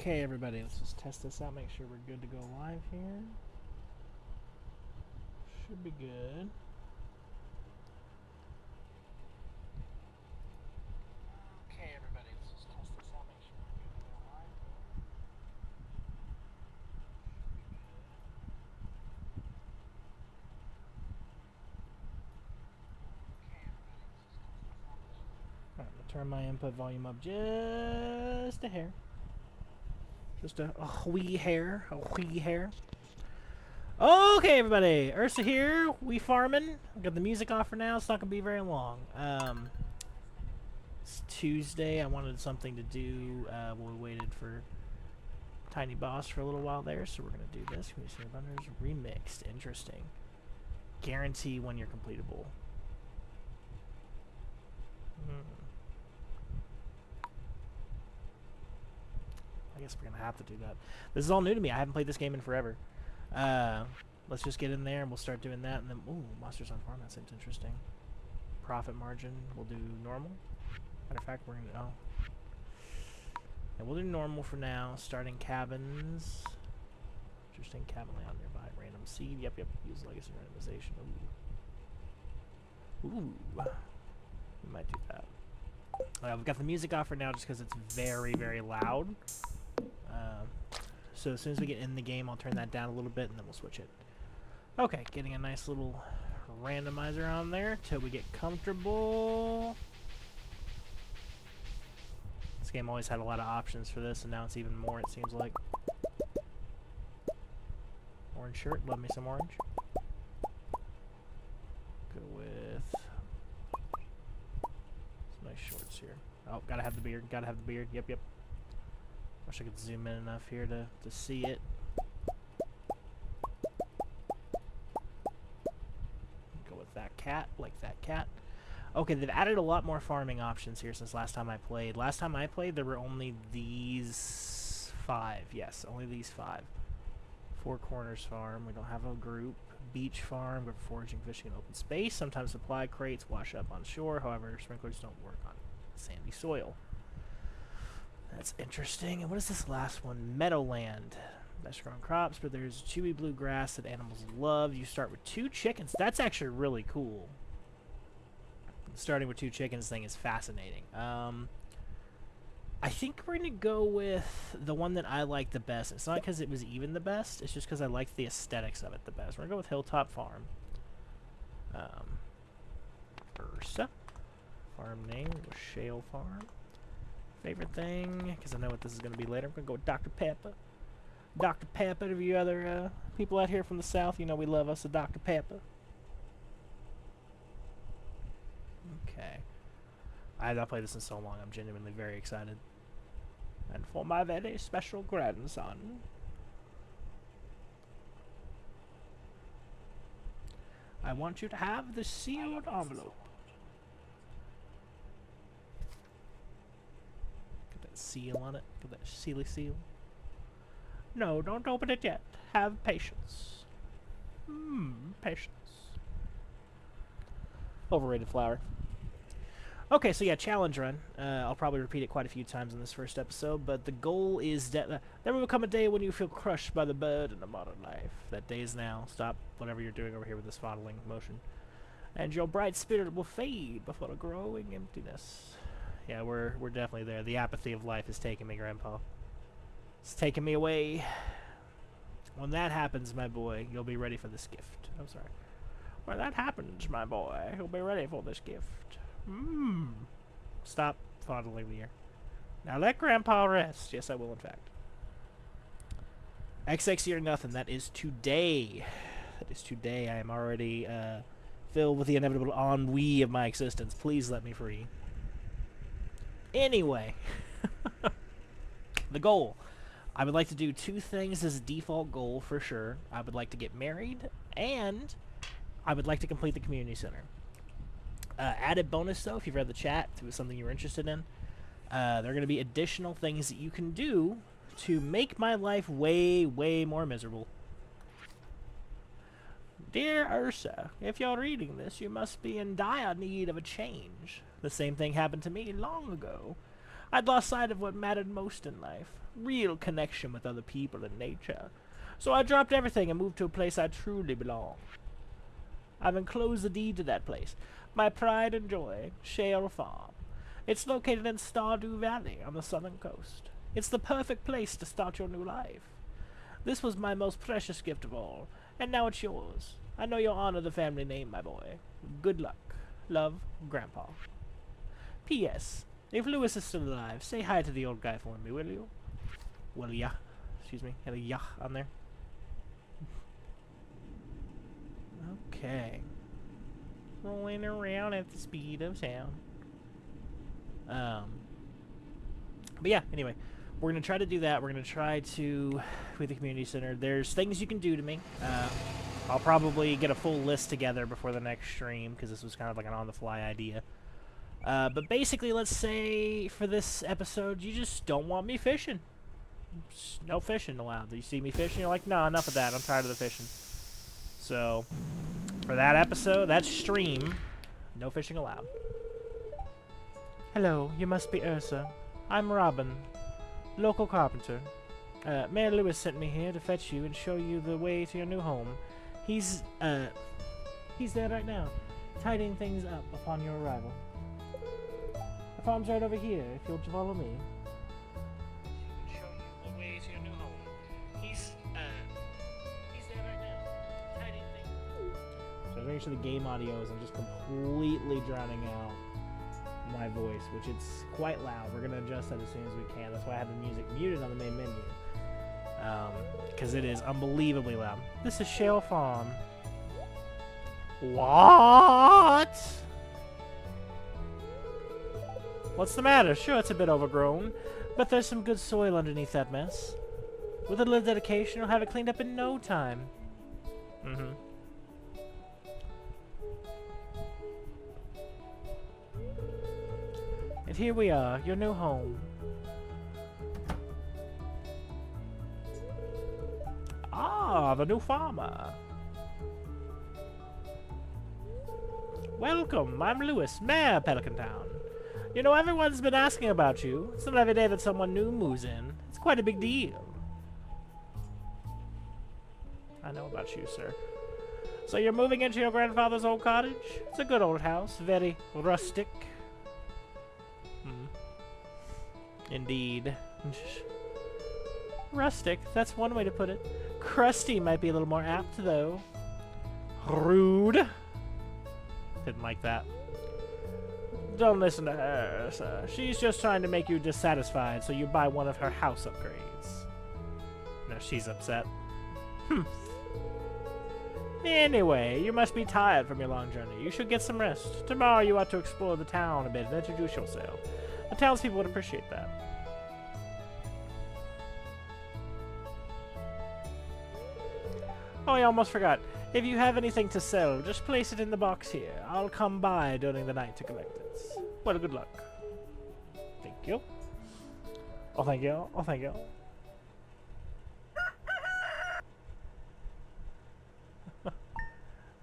Okay, everybody, let's just test this out. Make sure we're good to go live here. Should be good. Okay, everybody, let's just test this out. Make sure we're good to go live here. Alright, I'm gonna turn my input volume up just a hair. Just a wee hair. A wee hair. Okay, everybody. Ursa here. We farming. Got the music off for now. It's not gonna be very long. It's Tuesday. I wanted something to do while we waited for Tiny Boss for a little while there, so we're gonna do this. Community Runners remixed. Interesting. Guarantee 1 year completable. I guess we're gonna have to do that. This is all new to me. I haven't played this game in forever. Let's just get in there and we'll start doing that, and then Monsters on Farm. That seems interesting. Profit margin. We'll do normal. Matter of fact, we're gonna and we'll do normal for now. Starting cabins. Interesting. Cabin layout nearby. Random seed. Yep. Use legacy randomization. Ooh. We might do that. We've got the music off for now just because it's very, very loud. So as soon as we get in the game, I'll turn that down a little bit and then we'll switch it. Okay, getting a nice little randomizer on there till we get comfortable. This game always had a lot of options for this, and now it's even more, it seems like. Orange shirt, love me some orange. Go with some nice shorts here. Oh, gotta have the beard, Yep. Wish I could zoom in enough here to see it. Go with that cat, like that cat. Okay, they've added a lot more farming options here since last time I played. Last time I played, there were only these 5. Yes, only these 5. Four Corners Farm. We don't have a group. Beach Farm. We're foraging, fishing, and open space. Sometimes supply crates wash up on shore. However, sprinklers don't work on sandy soil. That's interesting. And what is this last one? Meadowland. Best grown crops, but there's chewy blue grass that animals love. You start with 2 chickens. That's actually really cool. Starting with 2 chickens thing is fascinating. I think we're going to go with the one that I like the best. It's not because it was even the best. It's just because I like the aesthetics of it the best. We're going to go with Hilltop Farm. Ursa. Farm name was Shale Farm. Favorite thing, because I know what this is going to be later, I'm going to go with Dr. Pepper. Dr. Pepper, to you other people out here from the South, you know we love us a Dr. Pepper. Okay. I have not played this in so long, I'm genuinely very excited. And for my very special grandson. I want you to have the sealed envelope. Seal on it. Get that sealy seal. No, don't open it yet. Have patience. Patience. Overrated flower. Okay, so yeah, challenge run. I'll probably repeat it quite a few times in this first episode, but the goal is that there will come a day when you feel crushed by the burden of modern life. That day is now. Stop whatever you're doing over here with this fondling motion. And your bright spirit will fade before a growing emptiness. Yeah, we're definitely there. The apathy of life is taking me, Grandpa. It's taking me away. When that happens, my boy, you'll be ready for this gift. I'm sorry. When that happens, my boy, you'll be ready for this gift. Stop fondling the ear. Now let Grandpa rest. Yes, I will, in fact. XX or nothing. That is today. That is today. I am already filled with the inevitable ennui of my existence. Please let me free. Anyway, the goal. I would like to do 2 things as a default goal for sure. I would like to get married, and I would like to complete the community center. Added bonus, though, if you've read the chat, if it was something you were interested in, there are going to be additional things that you can do to make my life way, way more miserable. Dear Ursa, if you're reading this, you must be in dire need of a change. The same thing happened to me long ago. I'd lost sight of what mattered most in life. real connection with other people and nature. So I dropped everything and moved to a place I truly belong. I've enclosed the deed to that place. My pride and joy, Shale Farm. It's located in Stardew Valley on the southern coast. It's the perfect place to start your new life. This was my most precious gift of all, and now it's yours. I know you'll honor the family name, my boy. Good luck. Love, Grandpa. P.S. If Lewis is still alive, say hi to the old guy for me, will you? Well, yeah. Excuse me. Had a yah on there. Okay. Rolling around at the speed of sound. But yeah, anyway. We're going to try to do that. We're going to try to, with the community center, there's things you can do to me. I'll probably get a full list together before the next stream, because this was kind of like an on-the-fly idea. But basically, let's say for this episode, you just don't want me fishing. Just no fishing allowed. You see me fishing, you're like, nah, enough of that. I'm tired of the fishing. So, for that episode, that stream, no fishing allowed. Hello, you must be Ursa. I'm Robin, local carpenter. Mayor Lewis sent me here to fetch you and show you the way to your new home. He's there right now, tidying things up upon your arrival. The farm's right over here, if you'll follow me. Show you the way to your new home. He's there right now, tidying things. So I'm making sure the game audio is, I'm just completely drowning out my voice, which it's quite loud. We're gonna adjust that as soon as we can. That's why I have the music muted on the main menu. Because it is unbelievably loud. This is Shale Farm. What? What's the matter? Sure, it's a bit overgrown, but there's some good soil underneath that mess. With a little dedication, you'll have it cleaned up in no time. Mm-hmm. And here we are, your new home. Ah, the new farmer. Welcome, I'm Lewis, Mayor of Pelican Town. You know, everyone's been asking about you. It's not every day that someone new moves in. It's quite a big deal. I know about you, sir. So you're moving into your grandfather's old cottage? It's a good old house, very rustic. Indeed. Rustic, that's one way to put it. Crusty might be a little more apt, though. Rude. Didn't like that. Don't listen to her, sir. She's just trying to make you dissatisfied, so you buy one of her house upgrades. No, she's upset. Anyway, you must be tired from your long journey. You should get some rest. Tomorrow you ought to explore the town a bit and introduce yourself. The townspeople would appreciate that. Oh, I almost forgot. If you have anything to sell, just place it in the box here. I'll come by during the night to collect it. Well, good luck. Thank you. Oh, thank you. Oh, thank you.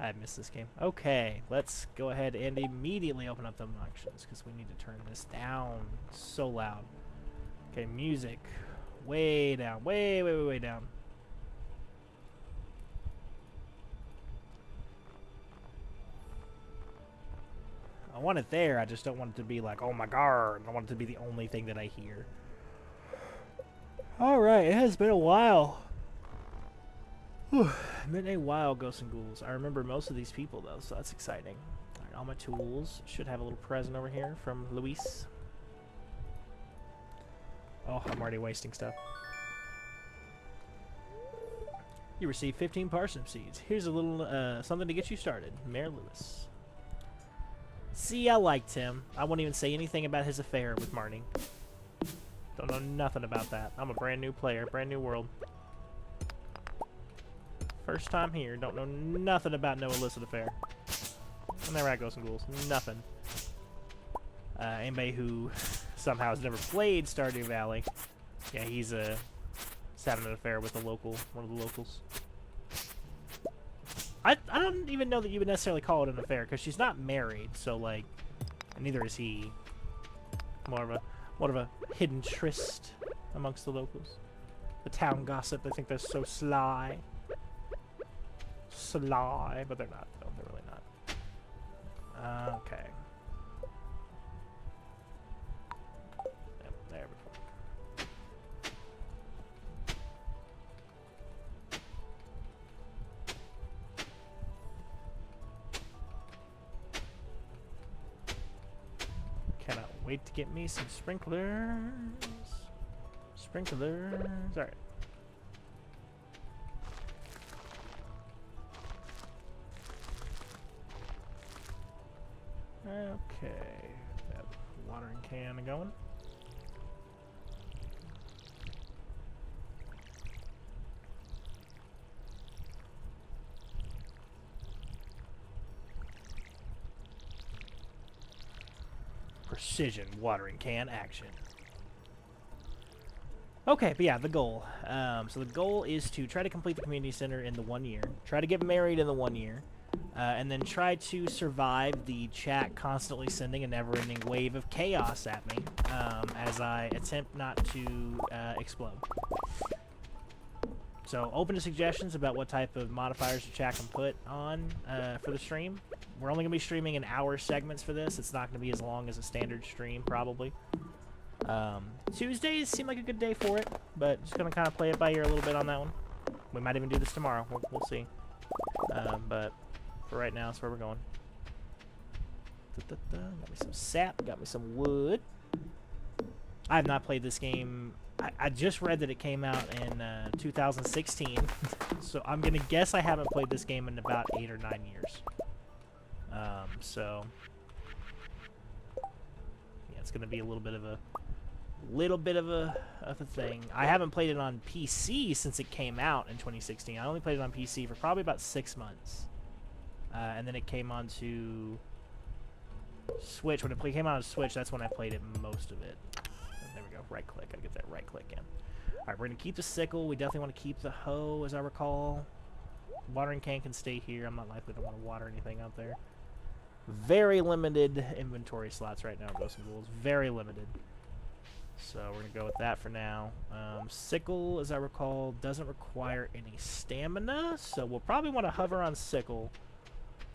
I missed this game. Okay, let's go ahead and immediately open up the auctions because we need to turn this down. So loud. Okay, music. Way down. Way down. I want it there, I just don't want it to be like, oh my god. I want it to be the only thing that I hear. Alright, it has been a while. Whew. Been a while, Ghosts and Ghouls. I remember most of these people, though, so that's exciting. Alright, all my tools. Should have a little present over here from Luis. Oh, I'm already wasting stuff. You received 15 parsnip seeds. Here's a little, something to get you started. Mayor Lewis. See, I liked him. I won't even say anything about his affair with Marnie. Don't know nothing about that. I'm a brand new player, brand new world. First time here, don't know nothing about no illicit affair. And there I go, some ghouls. Nothing. Anybody who somehow has never played Stardew Valley, yeah, he's having an affair with a local, one of the locals. I don't even know that you would necessarily call it an affair because she's not married, so like, and neither is he. More of a hidden tryst. amongst the locals. The town gossip, they think they're so sly. Sly, but they're not, though. They're really not. Okay. Yep, there we go. Cannot wait to get me some sprinklers. Sprinklers. Alright. Okay. That watering can going. Precision watering can action. Okay, but yeah, the goal. So the goal is to try to complete the community center in the 1 year. Try to get married in the 1 year. And then try to survive the chat constantly sending a never-ending wave of chaos at me as I attempt not to explode. So open to suggestions about what type of modifiers the chat can put on for the stream. We're only going to be streaming in hour segments for this. It's not going to be as long as a standard stream, probably. Tuesdays seem like a good day for it, but just going to kind of play it by ear a little bit on that one. We might even do this tomorrow. We'll see. But for right now, that's where we're going. Got me some sap. Got me some wood. I have not played this game. I just read that it came out in 2016. So I'm going to guess I haven't played this game in about 8 or 9 years. So yeah, it's going to be a little bit of a thing. I haven't played it on PC since it came out in 2016. I only played it on PC for probably about 6 months. And then it came onto Switch. When it came out on Switch, that's when I played it most of it. There we go. Right click. Gotta get that right click in. Alright, we're gonna keep the sickle. We definitely want to keep the hoe, as I recall. Watering can stay here. I'm not likely to want to water anything out there. Very limited inventory slots right now, Ghosts and Ghouls. Very limited. So we're going to go with that for now. Sickle, as I recall, doesn't require any stamina, so we'll probably want to hover on Sickle.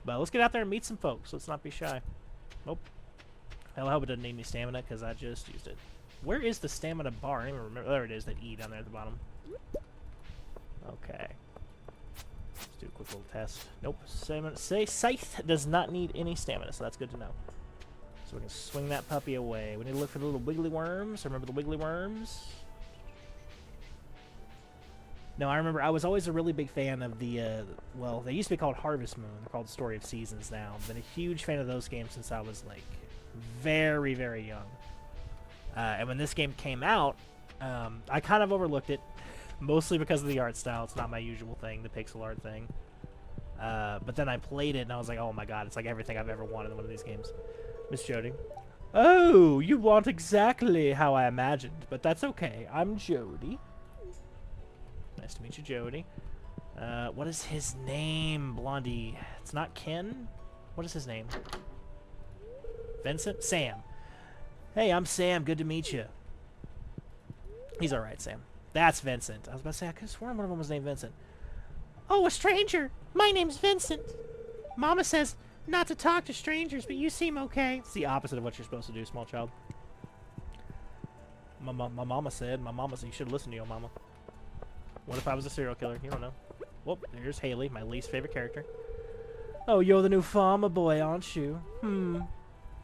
But let's get out there and meet some folks. Let's not be shy. Nope. Hell, I hope it doesn't need any stamina, because I just used it. Where is the stamina bar? I don't even remember. There it is, that E down there at the bottom. Okay. Let's do a quick little test. Nope. Scythe does not need any stamina, so that's good to know. So we can swing that puppy away. We need to look for the little wiggly worms. Remember the wiggly worms? No, I remember I was always a really big fan of the, well, they used to be called Harvest Moon. They're called Story of Seasons now. I've been a huge fan of those games since I was, like, very, very young. And when this game came out, I kind of overlooked it, mostly because of the art style. It's not my usual thing, the pixel art thing. But then I played it, and I was like, oh my god, it's like everything I've ever wanted in one of these games. Miss Jody. Oh, you want exactly how I imagined, but that's okay. I'm Jody. Nice to meet you, Jody. What is his name, Blondie? It's not Ken? What is his name? Vincent? Sam. Hey, I'm Sam. Good to meet you. He's alright, Sam. That's Vincent. I was about to say, I could have sworn one of them was named Vincent. Oh, a stranger. My name's Vincent. Mama says not to talk to strangers, but you seem okay. It's the opposite of what you're supposed to do, small child. My mama said, you should listen to your mama. What if I was a serial killer? You don't know. Whoop, there's Haley, my least favorite character. Oh, you're the new farmer boy, aren't you?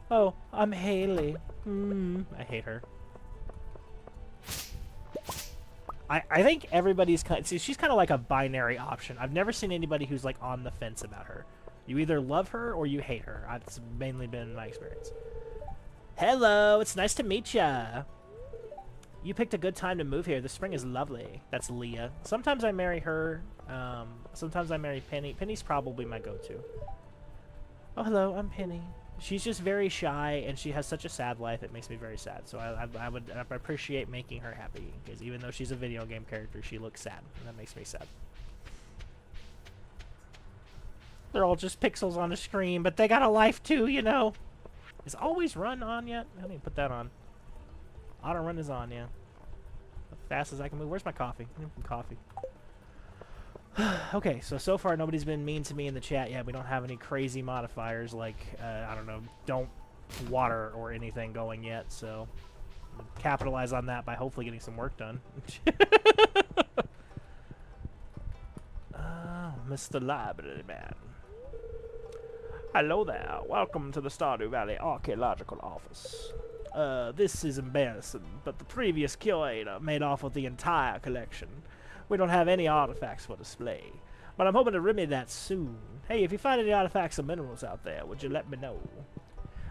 Oh, I'm Haley. I hate her. I think everybody's kind of... See, she's kind of like a binary option. I've never seen anybody who's, like, on the fence about her. You either love her or you hate her. That's mainly been my experience. Hello, it's nice to meet ya. You picked a good time to move here. The spring is lovely. That's Leah. Sometimes I marry her. Sometimes I marry Penny. Penny's probably my go-to. Oh, hello, I'm Penny. She's just very shy, and she has such a sad life. It makes me very sad. So I would appreciate making her happy, because even though she's a video game character, she looks sad, and that makes me sad. They're all just pixels on a screen, but they got a life too, you know. Is Always Run on yet? I need to put that on. Auto Run is on, yeah. as fast as I can move. Where's my coffee? I need some coffee. Okay, so far nobody's been mean to me in the chat yet. We don't have any crazy modifiers like, I don't know, don't water or anything going yet, so capitalize on that by hopefully getting some work done. Mr. Library Man. Hello there. Welcome to the Stardew Valley Archaeological Office. This is embarrassing, but the previous curator made off with the entire collection. We don't have any artifacts for display, but I'm hoping to remedy that soon. Hey, if you find any artifacts or minerals out there, would you let me know?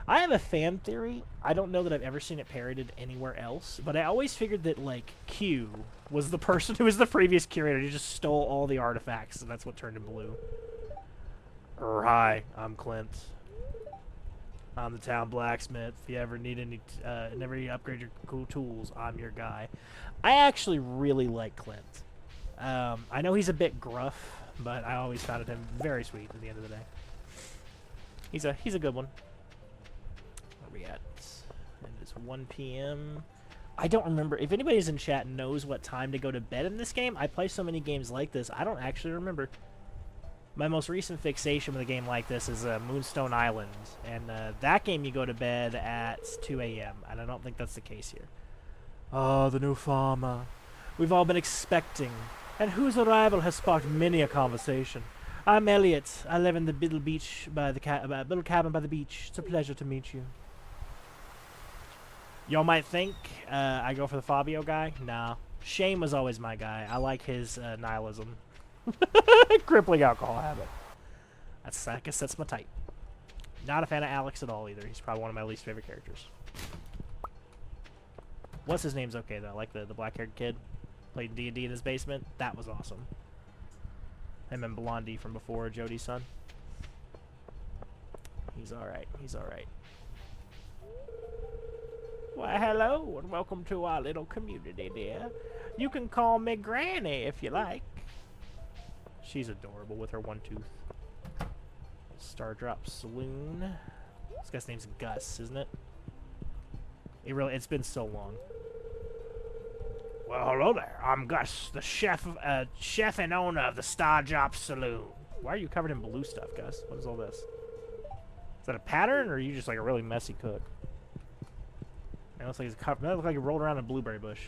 I have a fan theory. I don't know that I've ever seen it parroted anywhere else, but I always figured that, like, Q was the person who was the previous curator. He just stole all the artifacts, and that's what turned him blue. Hi, I'm Clint. I'm the town blacksmith. If you ever need any, upgrade your cool tools, I'm your guy. I actually really like Clint. I know he's a bit gruff, but I always found him very sweet at the end of the day. He's a good one. Where are we at? And it's 1 p.m. I don't remember. If anybody's in chat knows what time to go to bed in this game, I play so many games like this, I don't actually remember. My most recent fixation with a game like this is Moonstone Island, and that game you go to bed at 2 a.m., and I don't think that's the case here. Oh, the new farmer. We've all been expecting, and whose arrival has sparked many a conversation. I'm Elliot. I live in the little beach by the little cabin by the beach. It's a pleasure to meet you. Y'all might think I go for the Fabio guy. Nah. Shane was always my guy. I like his nihilism. Crippling alcohol habit. I guess that's my type. Not a fan of Alex at all either. He's probably one of my least favorite characters. What's his name's okay though? Like the black-haired kid played D&D in his basement. That was awesome. Him and Blondie from before, Jody's son. He's all right. He's all right. Well, hello and welcome to our little community, dear. You can call me Granny if you like. She's adorable with her one tooth. Stardrop Saloon. This guy's name's Gus, isn't it? It's been so long. Well, hello there. I'm Gus, the chef and owner of the Stardrop Saloon. Why are you covered in blue stuff, Gus? What is all this? Is that a pattern, or are you just like a really messy cook? It looks like he's covered. That looks like he rolled around in a blueberry bush.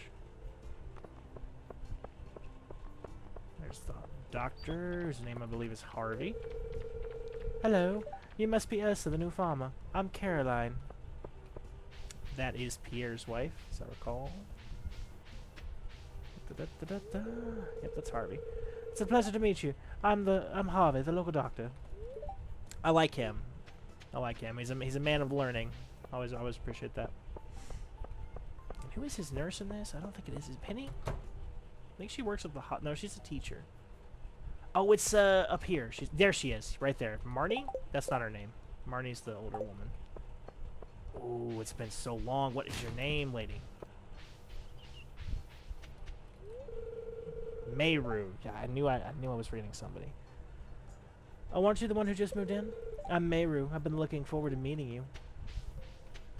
There's the doctor, whose name I believe is Harvey. Hello. You must be Ursa, the new farmer. I'm Caroline. That is Pierre's wife, as I recall. Yep, that's Harvey. It's a pleasure to meet you. I'm Harvey, the local doctor. I like him. I like him. He's a man of learning. Always appreciate that. And who is his nurse in this? I don't think it is. Is it Penny? I think she works with the no, she's a teacher. Oh, it's up here. There she is, right there. Marnie? That's not her name. Marnie's the older woman. Oh, it's been so long. What is your name, lady? Mayru. Yeah, I knew I was reading somebody. Oh, aren't you the one who just moved in? I'm Mayru. I've been looking forward to meeting you.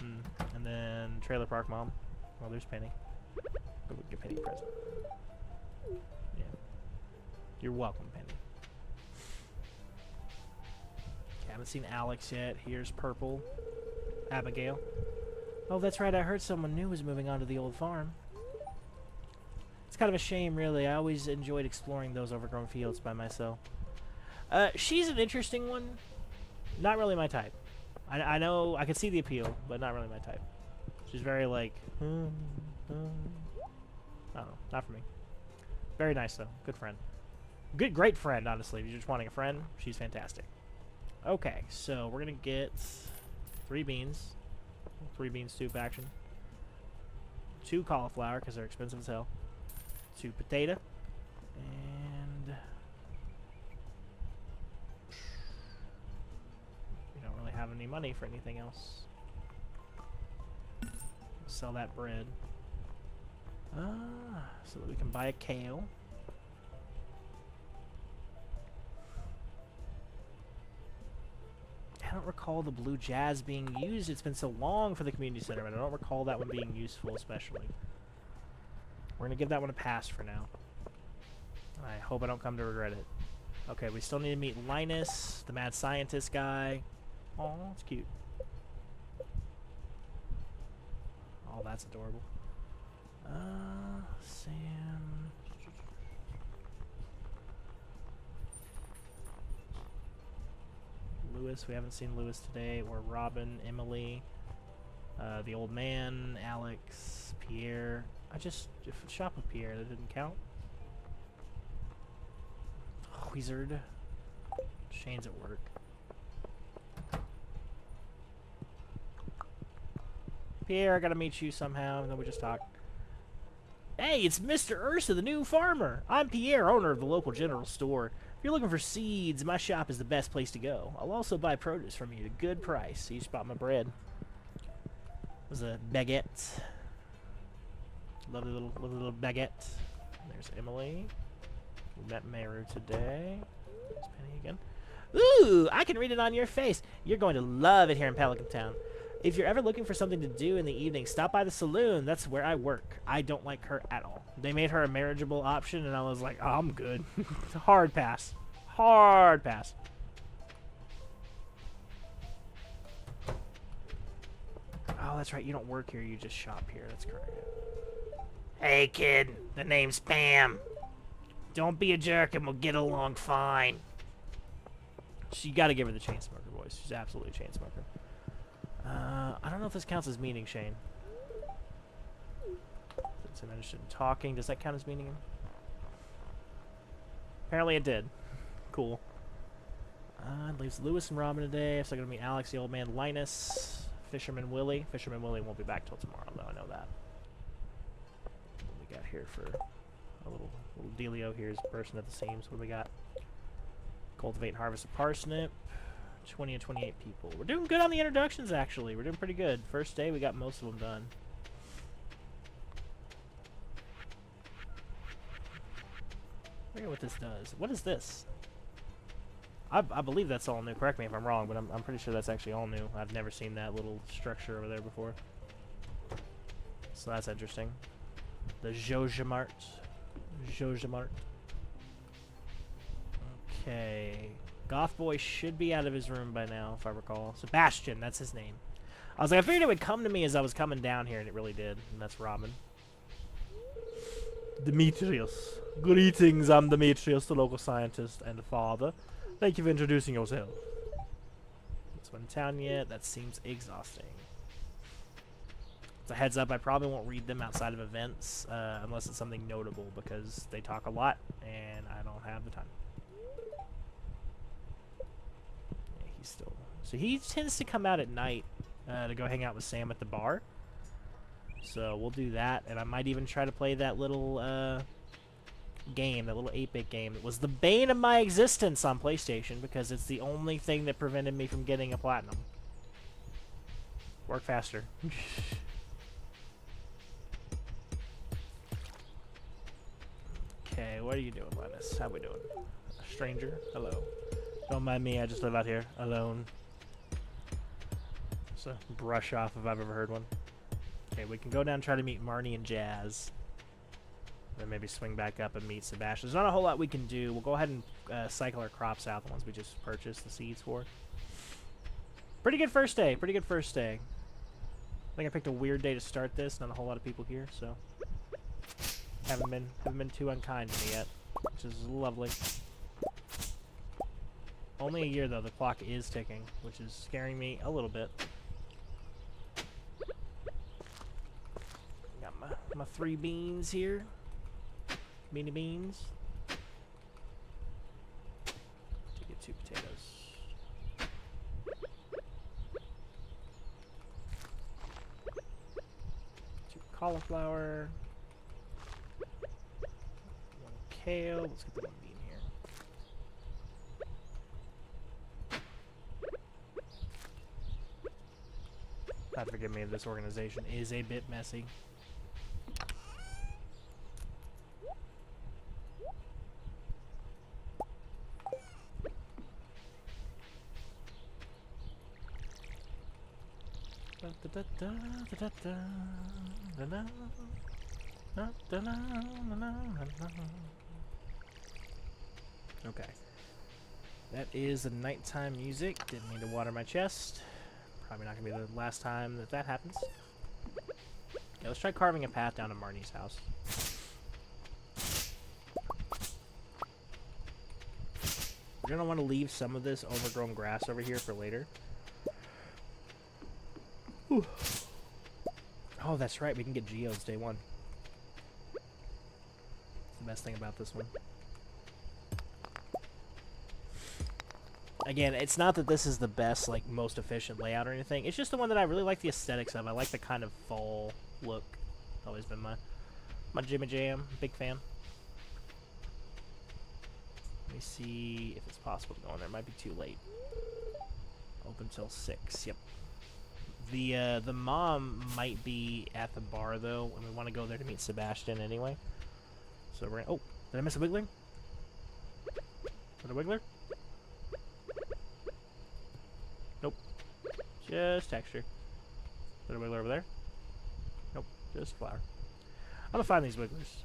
And then Trailer Park Mom. Oh, there's Penny. Go get Penny a present. Yeah. You're welcome, Penny. Okay, haven't seen Alex yet. Here's Purple. Abigail. Oh, that's right. I heard someone new was moving on to the old farm. It's kind of a shame, really. I always enjoyed exploring those overgrown fields by myself. She's an interesting one. Not really my type. I know, I can see the appeal, but not really my type. She's very, like, I don't know. Not for me. Very nice, though. Good friend. Great friend, honestly. If you're just wanting a friend, she's fantastic. Okay, so we're going to get 3 beans. 3 bean soup action. 2 cauliflower, because they're expensive as hell. 2 potato. And we don't really have any money for anything else. Sell that bread. So that we can buy a kale. I don't recall the blue jazz being used. It's been so long for the community center, but I don't recall that one being useful especially. We're gonna give that one a pass for now. I hope I don't come to regret it. Okay, we still need to meet Linus, the mad scientist guy. Oh, it's cute. Oh, that's adorable. Sam. Lewis, we haven't seen Lewis today, or Robin, Emily, the old man, Alex, Pierre. I just shop with Pierre, that didn't count. Wizard. Shane's at work. Pierre, I gotta meet you somehow, and then we just talk. Hey, it's Mr. Ursa, the new farmer. I'm Pierre, owner of the local general store. If you're looking for seeds, my shop is the best place to go. I'll also buy produce from you at a good price. He just bought my bread. It was a baguette. Lovely little baguette. There's Emily. We met Meru today. There's Penny again. Ooh, I can read it on your face. You're going to love it here in Pelican Town. If you're ever looking for something to do in the evening, stop by the saloon. That's where I work. I don't like her at all. They made her a marriageable option, and I was like, oh, I'm good. Hard pass. Hard pass. Oh, that's right. You don't work here. You just shop here. That's correct. Hey, kid. The name's Pam. Don't be a jerk, and we'll get along fine. You got to give her the chain smoker voice. She's absolutely a chain smoker. I don't know if this counts as meeting Shane. Since I'm interested in talking, does that count as meeting him? Apparently it did. Cool. Leaves Lewis and Robin today. I'm still going to meet Alex, the old man, Linus, Fisherman Willie. Fisherman Willie won't be back till tomorrow, though. I know that. What we got here for a little dealio here is bursting at the seams. What do we got? Cultivate and harvest a parsnip. 20 and 28 people. We're doing good on the introductions, actually. We're doing pretty good. First day, we got most of them done. I forget what this does. What is this? I believe that's all new. Correct me if I'm wrong, but I'm pretty sure that's actually all new. I've never seen that little structure over there before. So that's interesting. The Jojamart. Jojamart. Okay. Goth Boy should be out of his room by now, if I recall. Sebastian, that's his name. I was like, I figured it would come to me as I was coming down here, and it really did. And that's Robin. Demetrius. Greetings, I'm Demetrius, the local scientist and father. Thank you for introducing yourself. It's one in town yet. That seems exhausting. It's a heads up, I probably won't read them outside of events, unless it's something notable, because they talk a lot, and I don't have the time. Still, so he tends to come out at night to go hang out with Sam at the bar. So we'll do that, and I might even try to play that little game, that little 8-bit game. It was the bane of my existence on PlayStation because it's the only thing that prevented me from getting a platinum. Work faster. Okay, what are you doing, Linus? How we doing? A stranger? Hello. Don't mind me, I just live out here, alone. Just a brush off if I've ever heard one. Okay, we can go down and try to meet Marnie and Jazz. Then maybe swing back up and meet Sebastian. There's not a whole lot we can do. We'll go ahead and cycle our crops out, the ones we just purchased the seeds for. Pretty good first day, pretty good first day. I think I picked a weird day to start this, not a whole lot of people here, so. Haven't been too unkind to me yet, which is lovely. Only a year, though. The clock is ticking, which is scaring me a little bit. Got my 3 beans here. Beanie beans. To get 2 potatoes. 2 cauliflower. 1 kale. Let's get the 1 bean here. God forgive me, this organization is a bit messy. Okay. That is the nighttime music. Didn't mean to water my chest. Probably not going to be the last time that that happens. Yeah, let's try carving a path down to Marnie's house. We're going to want to leave some of this overgrown grass over here for later. Whew. Oh, that's right. We can get geodes day one. That's the best thing about this one. Again, it's not that this is the best, like, most efficient layout or anything. It's just the one that I really like the aesthetics of. I like the kind of fall look. Always been my Jimmy Jam. Big fan. Let me see if it's possible to go in there. It might be too late. Open till 6. Yep. The mom might be at the bar, though, and we want to go there to meet Sebastian anyway. So we're gonna... Oh, did I miss a wiggler? Is that a wiggler? Nope. Just texture. Is there a wiggler over there? Nope. Just flower. I'm gonna find these wigglers.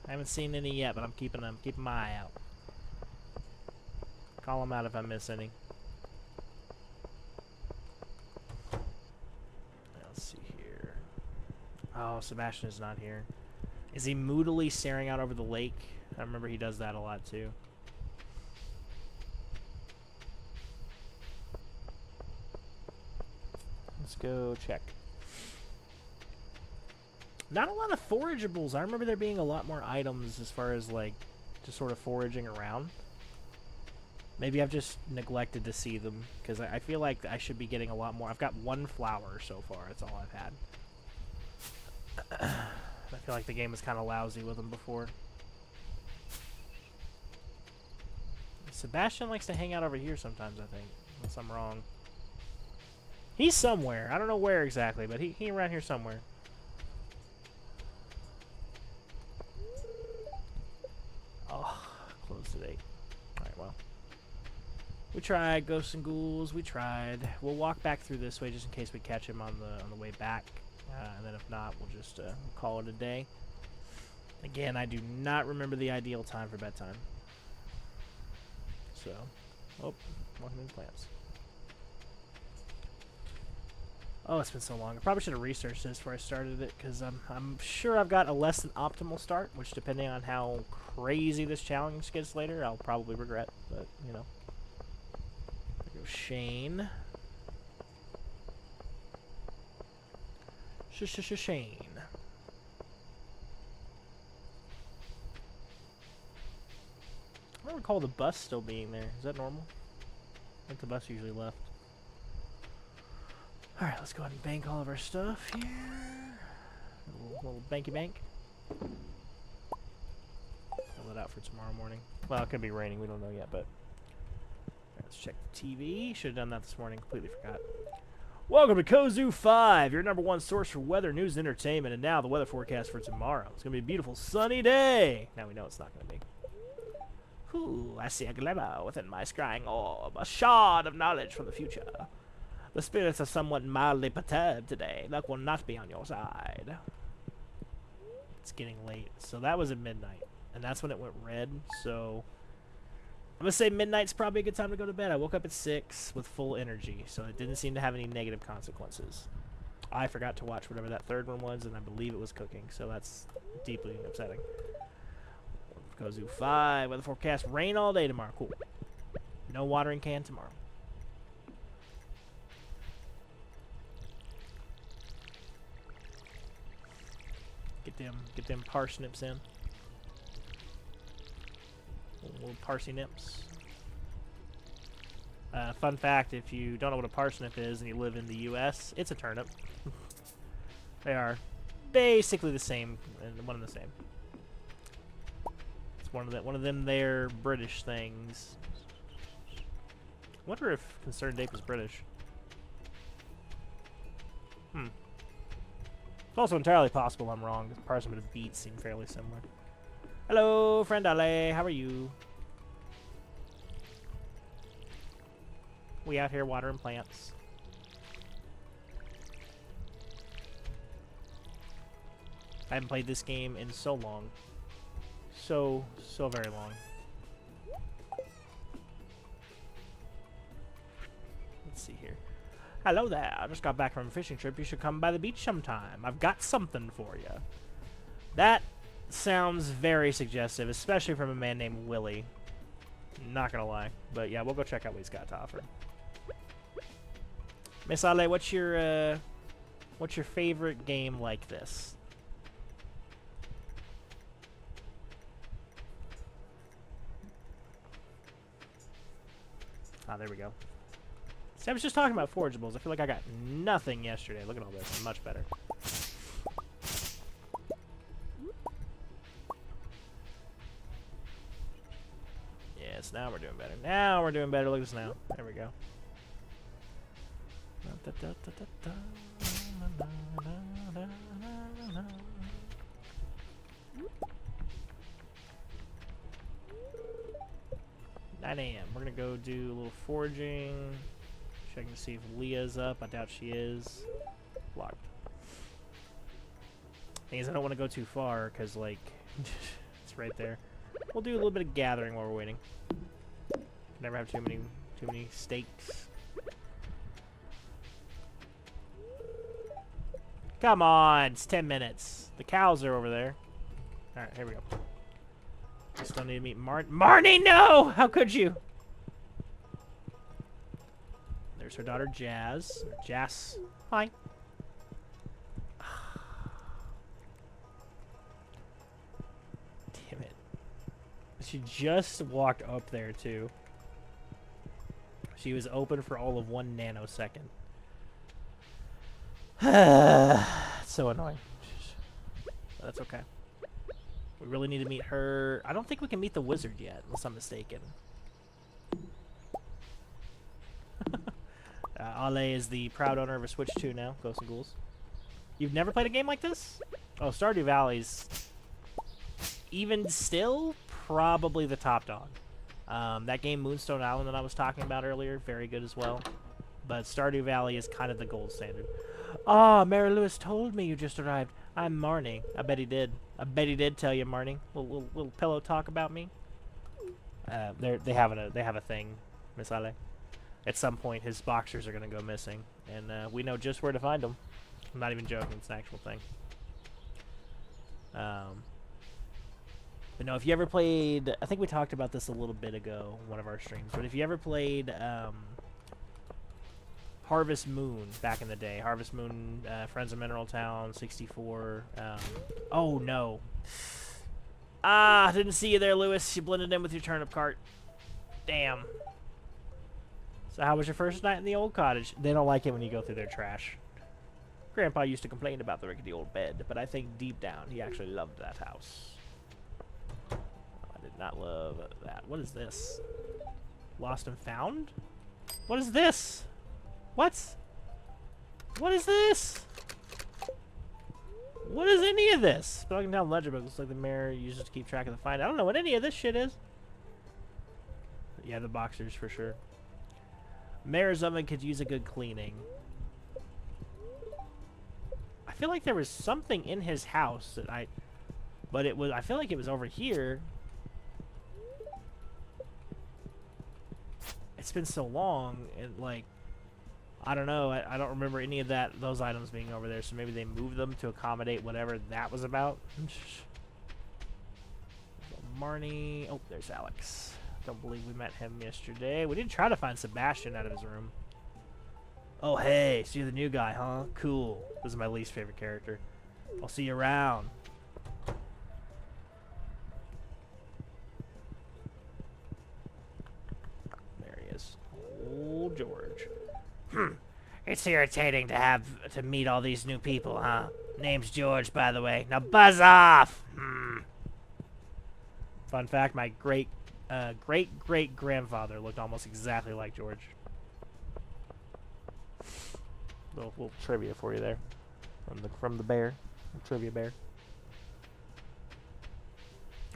I haven't seen any yet, but I'm keeping my eye out. Call them out if I miss any. Let's see here. Oh, Sebastian is not here. Is he moodily staring out over the lake? I remember he does that a lot too. Let's go check. Not a lot of forageables. I remember there being a lot more items as far as, like, just sort of foraging around. Maybe I've just neglected to see them, because I feel like I should be getting a lot more. I've got one flower so far. That's all I've had. I feel like the game was kind of lousy with them before. Sebastian likes to hang out over here sometimes, I think, unless I'm wrong. He's somewhere. I don't know where exactly, but he around here somewhere. Oh, closed at 8. Alright, well. We tried, Ghosts and Ghouls, we tried. We'll walk back through this way just in case we catch him on the way back. And then if not, we'll just call it a day. Again, I do not remember the ideal time for bedtime. So, oh, walking in plants. Oh, it's been so long. I probably should have researched this before I started it, because I'm sure I've got a less than optimal start, which depending on how crazy this challenge gets later, I'll probably regret, but, you know. There goes Shane. Shane. I don't recall the bus still being there. Is that normal? I think the bus usually left. Alright, let's go ahead and bank all of our stuff here. Little banky bank. Fill it out for tomorrow morning. Well, it could be raining, we don't know yet, but... Let's check the TV. Should have done that this morning, completely forgot. Welcome to Kozu 5, your #1 source for weather, news, and entertainment. And now the weather forecast for tomorrow. It's going to be a beautiful sunny day. Now we know it's not going to be. Ooh, I see a glimmer within my scrying orb. A shard of knowledge from the future. The spirits are somewhat mildly perturbed today. Luck will not be on your side. It's getting late. So that was at midnight. And that's when it went red. So I'm going to say midnight's probably a good time to go to bed. I woke up at 6 with full energy. So it didn't seem to have any negative consequences. I forgot to watch whatever that third one was. And I believe it was cooking. So that's deeply upsetting. Kozu 5. Weather forecast. Rain all day tomorrow. Cool. No watering can tomorrow. Get them parsnips in. Little parsnips. Fun fact, if you don't know what a parsnip is and you live in the US, it's a turnip. They are basically the same, and one and the same. It's one of them there British things. I wonder if Concerned Ape is British. It's also entirely possible I'm wrong, because parsnip and beets seem fairly similar. Hello, friend Ale, how are you? We out here watering plants. I haven't played this game in so long. So very long. Let's see here. Hello there. I just got back from a fishing trip. You should come by the beach sometime. I've got something for you. That sounds very suggestive, especially from a man named Willie. Not gonna lie. But yeah, we'll go check out what he's got to offer. Miss Ale, what's your favorite game like this? Ah, there we go. See, I was just talking about forageables. I feel like I got nothing yesterday. Look at all this. I'm much better. Yes, now we're doing better. Now we're doing better. Look at this now. There we go. 9 a.m. We're going to go do a little foraging. Checking to see if Leah's up. I doubt she is. Locked. Thing is, I don't want to go too far because, like, it's right there. We'll do a little bit of gathering while we're waiting. Never have too many steaks. Come on, it's 10 minutes. The cows are over there. All right, here we go. We still need to meet Marnie, no! How could you? There's her daughter, Jazz. Jazz. Hi. Damn it. She just walked up there, too. She was open for all of 1 nanosecond. It's so annoying. But that's okay. We really need to meet her. I don't think we can meet the wizard yet, unless I'm mistaken. Ale is the proud owner of a Switch 2 now, Ghosts and Ghouls. You've never played a game like this? Oh, Stardew Valley's even still probably the top dog. That game Moonstone Island that I was talking about earlier, very good as well. But Stardew Valley is kind of the gold standard. Ah, Mary Lewis told me you just arrived. I'm Marnie. I bet he did. I bet he did tell you, Marnie. Little pillow talk about me. They have a thing, Miss Ale. At some point, his boxers are gonna go missing, and we know just where to find them. I'm not even joking. It's an actual thing. But no, if you ever played, I think we talked about this a little bit ago, one of our streams. But if you ever played Harvest Moon back in the day, Harvest Moon, Friends of Mineral Town, 64. Oh no! Ah, didn't see you there, Lewis. You blended in with your turnip cart. Damn. So how was your first night in the old cottage? They don't like it when you go through their trash. Grandpa used to complain about the rickety old bed, but I think deep down he actually loved that house. I did not love that. What is this? Lost and found? What is this? What? What is this? What is any of this? But I can tell ledger book looks like the mayor uses to keep track of the find. I don't know what any of this shit is. But yeah, the boxers for sure. Mayor's oven could use a good cleaning. I feel like there was something in his house that I feel like it was over here. It's been so long, and like, I don't know. I don't remember any of those items being over there, so maybe they moved them to accommodate whatever that was about. Marnie. Oh, there's Alex. Don't believe we met him yesterday. We did try to find Sebastian out of his room. Oh, hey. So you're the new guy, huh? Cool. This is my least favorite character. I'll see you around. There he is. Old George. It's irritating to meet all these new people, huh? Name's George, by the way. Now buzz off! Fun fact, my great-great-grandfather looked almost exactly like George. Little trivia for you there. From the bear. Trivia bear.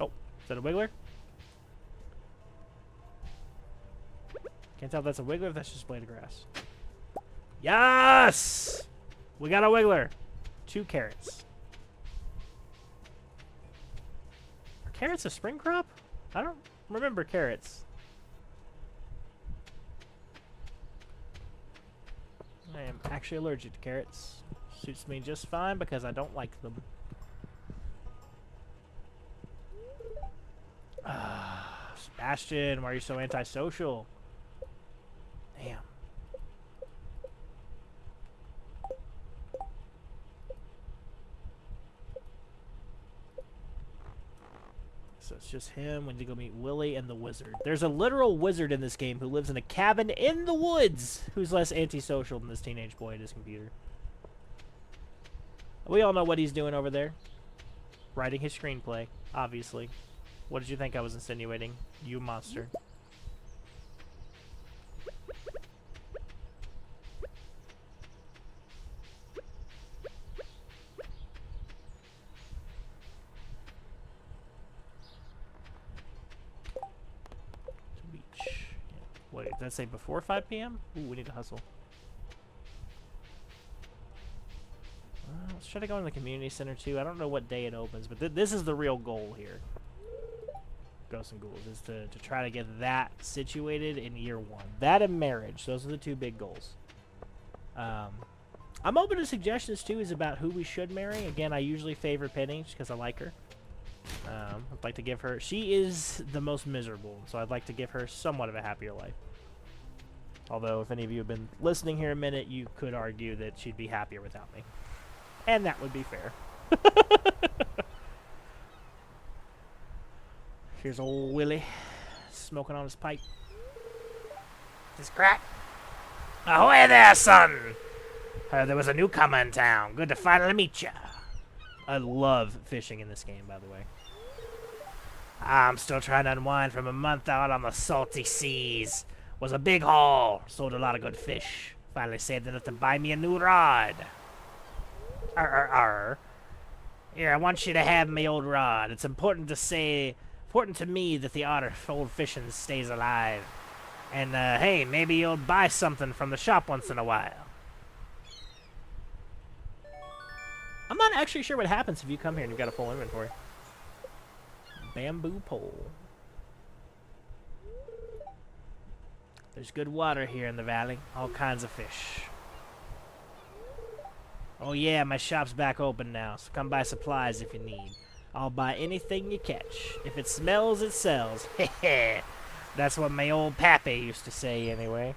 Oh, is that a wiggler? Can't tell if that's a wiggler or if that's just a blade of grass. Yes! We got a wiggler. 2 carrots. carrots a spring crop? I don't remember carrots. I am actually allergic to carrots. Suits me just fine because I don't like them. Sebastian, why are you so antisocial? Damn. So it's just him. We need to go meet Willie and the wizard. There's a literal wizard in this game who lives in a cabin in the woods who's less antisocial than this teenage boy at his computer. We all know what he's doing over there. Writing his screenplay, obviously. What did you think I was insinuating? You monster. Wait, did that say before 5 p.m.? Ooh, we need to hustle. Let's try to go in the community center too. I don't know what day it opens, but this is the real goal here. Ghosts and Ghouls is to try to get that situated in year 1. That and marriage. Those are the 2 big goals. I'm open to suggestions too is about who we should marry. Again, I usually favor Penny just because I like her. I'd like to give her... She is the most miserable, so I'd like to give her somewhat of a happier life. Although, if any of you have been listening here a minute, you could argue that she'd be happier without me. And that would be fair. Here's old Willie, smoking on his pipe. This crack. Ahoy there, son! Heard there was a newcomer in town. Good to finally meet ya. I love fishing in this game, by the way. I'm still trying to unwind from a month out on the salty seas. Was a big haul. Sold a lot of good fish. Finally saved enough to buy me a new rod. Here, I want you to have my old rod. It's important to me that the art of old fishing stays alive. And, hey, maybe you'll buy something from the shop once in a while. I'm not actually sure what happens if you come here and you've got a full inventory. Bamboo pole. There's good water here in the valley. All kinds of fish. Oh yeah, my shop's back open now, so come buy supplies if you need. I'll buy anything you catch. If it smells, it sells. Heh. That's what my old pappy used to say anyway.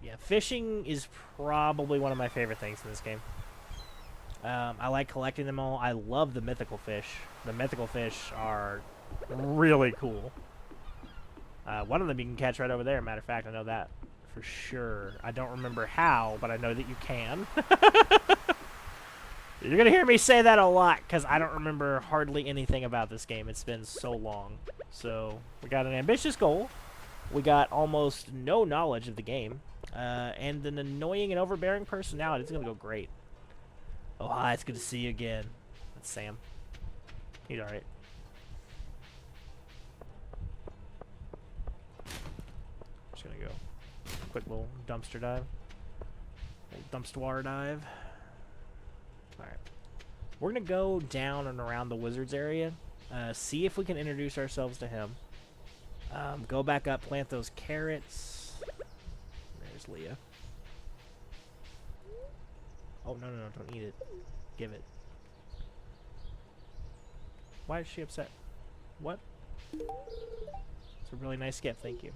Yeah, fishing is probably one of my favorite things in this game. I like collecting them all. I love the mythical fish. The mythical fish are really cool. One of them you can catch right over there. Matter of fact, I know that for sure. I don't remember how, but I know that you can. You're going to hear me say that a lot because I don't remember hardly anything about this game. It's been so long. So, we got an ambitious goal. We got almost no knowledge of the game. And an annoying and overbearing personality. It's going to go great. Oh, hi. It's good to see you again. That's Sam. He's alright. Just going to go quick little dumpster dive. Little dumpster dive. Alright. We're going to go down and around the wizard's area. See if we can introduce ourselves to him. Go back up, plant those carrots. There's Leah. Oh, no, don't eat it. Give it. Why is she upset? What? It's a really nice gift, thank you.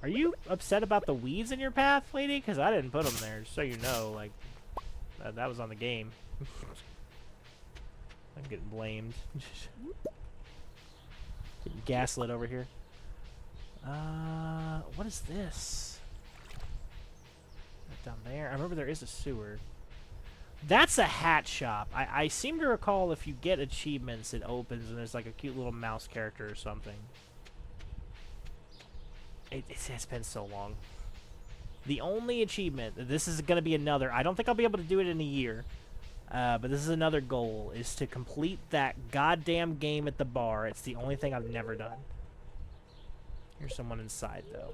Are you upset about the weeds in your path, lady? Because I didn't put them there, just so you know. Like, that was on the game. I'm getting blamed. Getting gaslit over here. What is this? Down there. I remember there is a sewer. That's a hat shop. I seem to recall if you get achievements, it opens and there's like a cute little mouse character or something. It's been so long. The only achievement, this is going to be another, I don't think I'll be able to do it in a year, but this is another goal, is to complete that goddamn game at the bar. It's the only thing I've never done. Here's someone inside, though.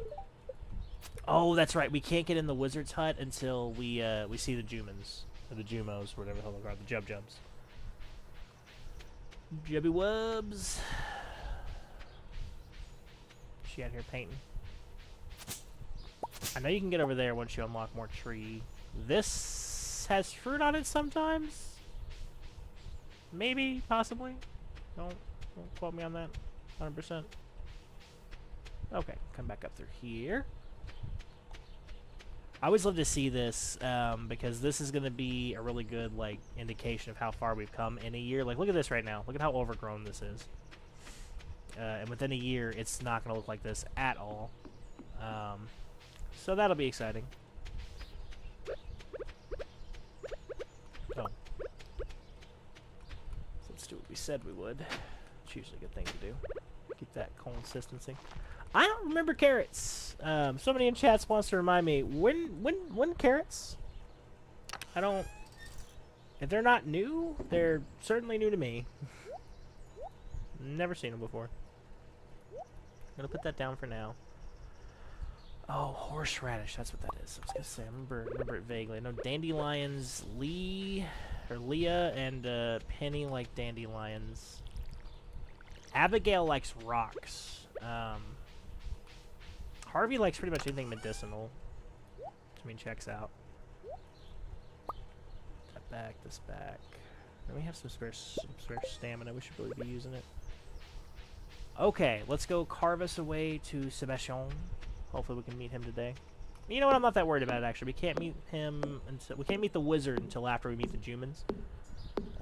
Oh, that's right. We can't get in the wizard's hut until we see the Jumans. Or the Jumos, whatever the hell they're called. The Jub-Jubs. Jubby Wubs. She out here painting. I know you can get over there once you unlock more tree. This has fruit on it sometimes. Maybe, possibly. Don't quote me on that. 100%. Okay, come back up through here. I always love to see this because this is going to be a really good like indication of how far we've come in a year. Like, look at this right now. Look at how overgrown this is. And within a year, it's not going to look like this at all. So that'll be exciting. Oh. So let's do what we said we would. It's usually a good thing to do. Keep that consistency. I don't remember carrots. Somebody in chat wants to remind me when carrots. I don't. If they're not new, they're certainly new to me. Never seen them before. I'm gonna put that down for now. Oh, horseradish. That's what that is. I was gonna say. I remember it vaguely. I know dandelions. Leah and Penny like dandelions. Abigail likes rocks. Harvey likes pretty much anything medicinal. I mean, checks out. That back, this back. And we have some spare stamina. We should really be using it. Okay, let's go carve us away to Sebastian. Hopefully we can meet him today. You know what? I'm not that worried about it, actually. We can't meet him until... We can't meet the wizard until after we meet the humans.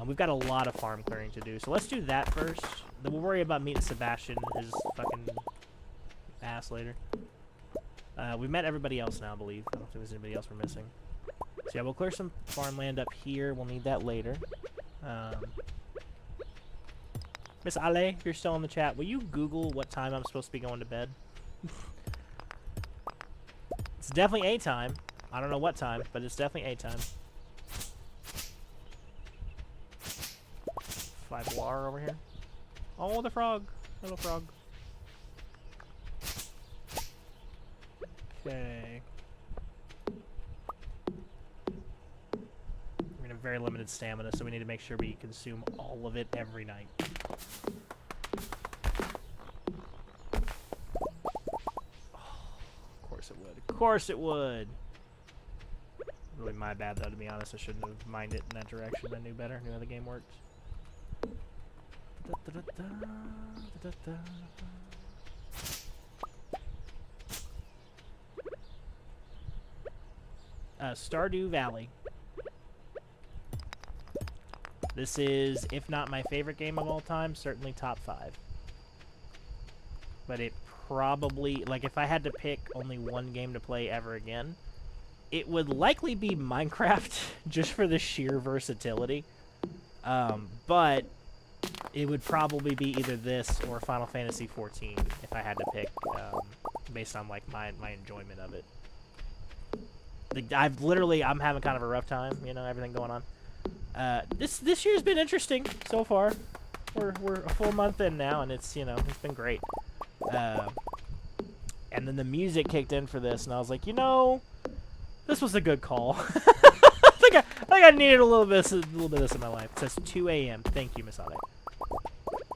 We've got a lot of farm clearing to do. So let's do that first. Then we'll worry about meeting Sebastian, his fucking ass later. We've met everybody else now, I believe. I don't think there's anybody else we're missing. So yeah, we'll clear some farmland up here. We'll need that later. Miss Ale, if you're still in the chat, will you Google what time I'm supposed to be going to bed? It's definitely a time. I don't know what time, but it's definitely a time. 5 water over here. Oh, the frog. Little frog. Okay. We're gonna have very limited stamina, so we need to make sure we consume all of it every night. Of course it would. Of course it would. Really my bad though, to be honest. I shouldn't have minded in that direction. I knew better. Knew how the game worked. Stardew Valley. This is, if not my favorite game of all time, certainly top 5. But it probably, like, if I had to pick only one game to play ever again, it would likely be Minecraft, just for the sheer versatility. But it would probably be either this or Final Fantasy XIV if I had to pick, based on like my enjoyment of it. I'm having kind of a rough time, you know, everything going on. This year's been interesting so far. We're a full month in now, and it's, you know, it's been great. And then the music kicked in for this, and I was like, you know, this was a good call. I think I needed a little bit of this in my life. It says 2 a.m. Thank you, Miss Ade.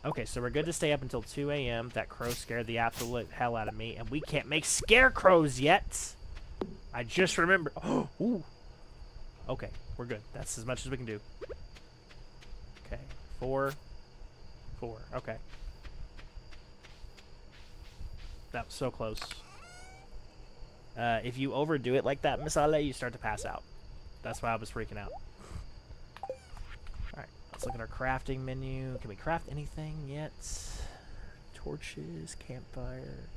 Okay, so we're good to stay up until 2 a.m. That crow scared the absolute hell out of me, and we can't make scarecrows yet. I just remembered. Oh, ooh. Okay, we're good. That's as much as we can do. Okay, 4. Okay. That was so close. If you overdo it like that, Miss Ale, you start to pass out. That's why I was freaking out. Alright, let's look at our crafting menu. Can we craft anything yet? Torches, campfire.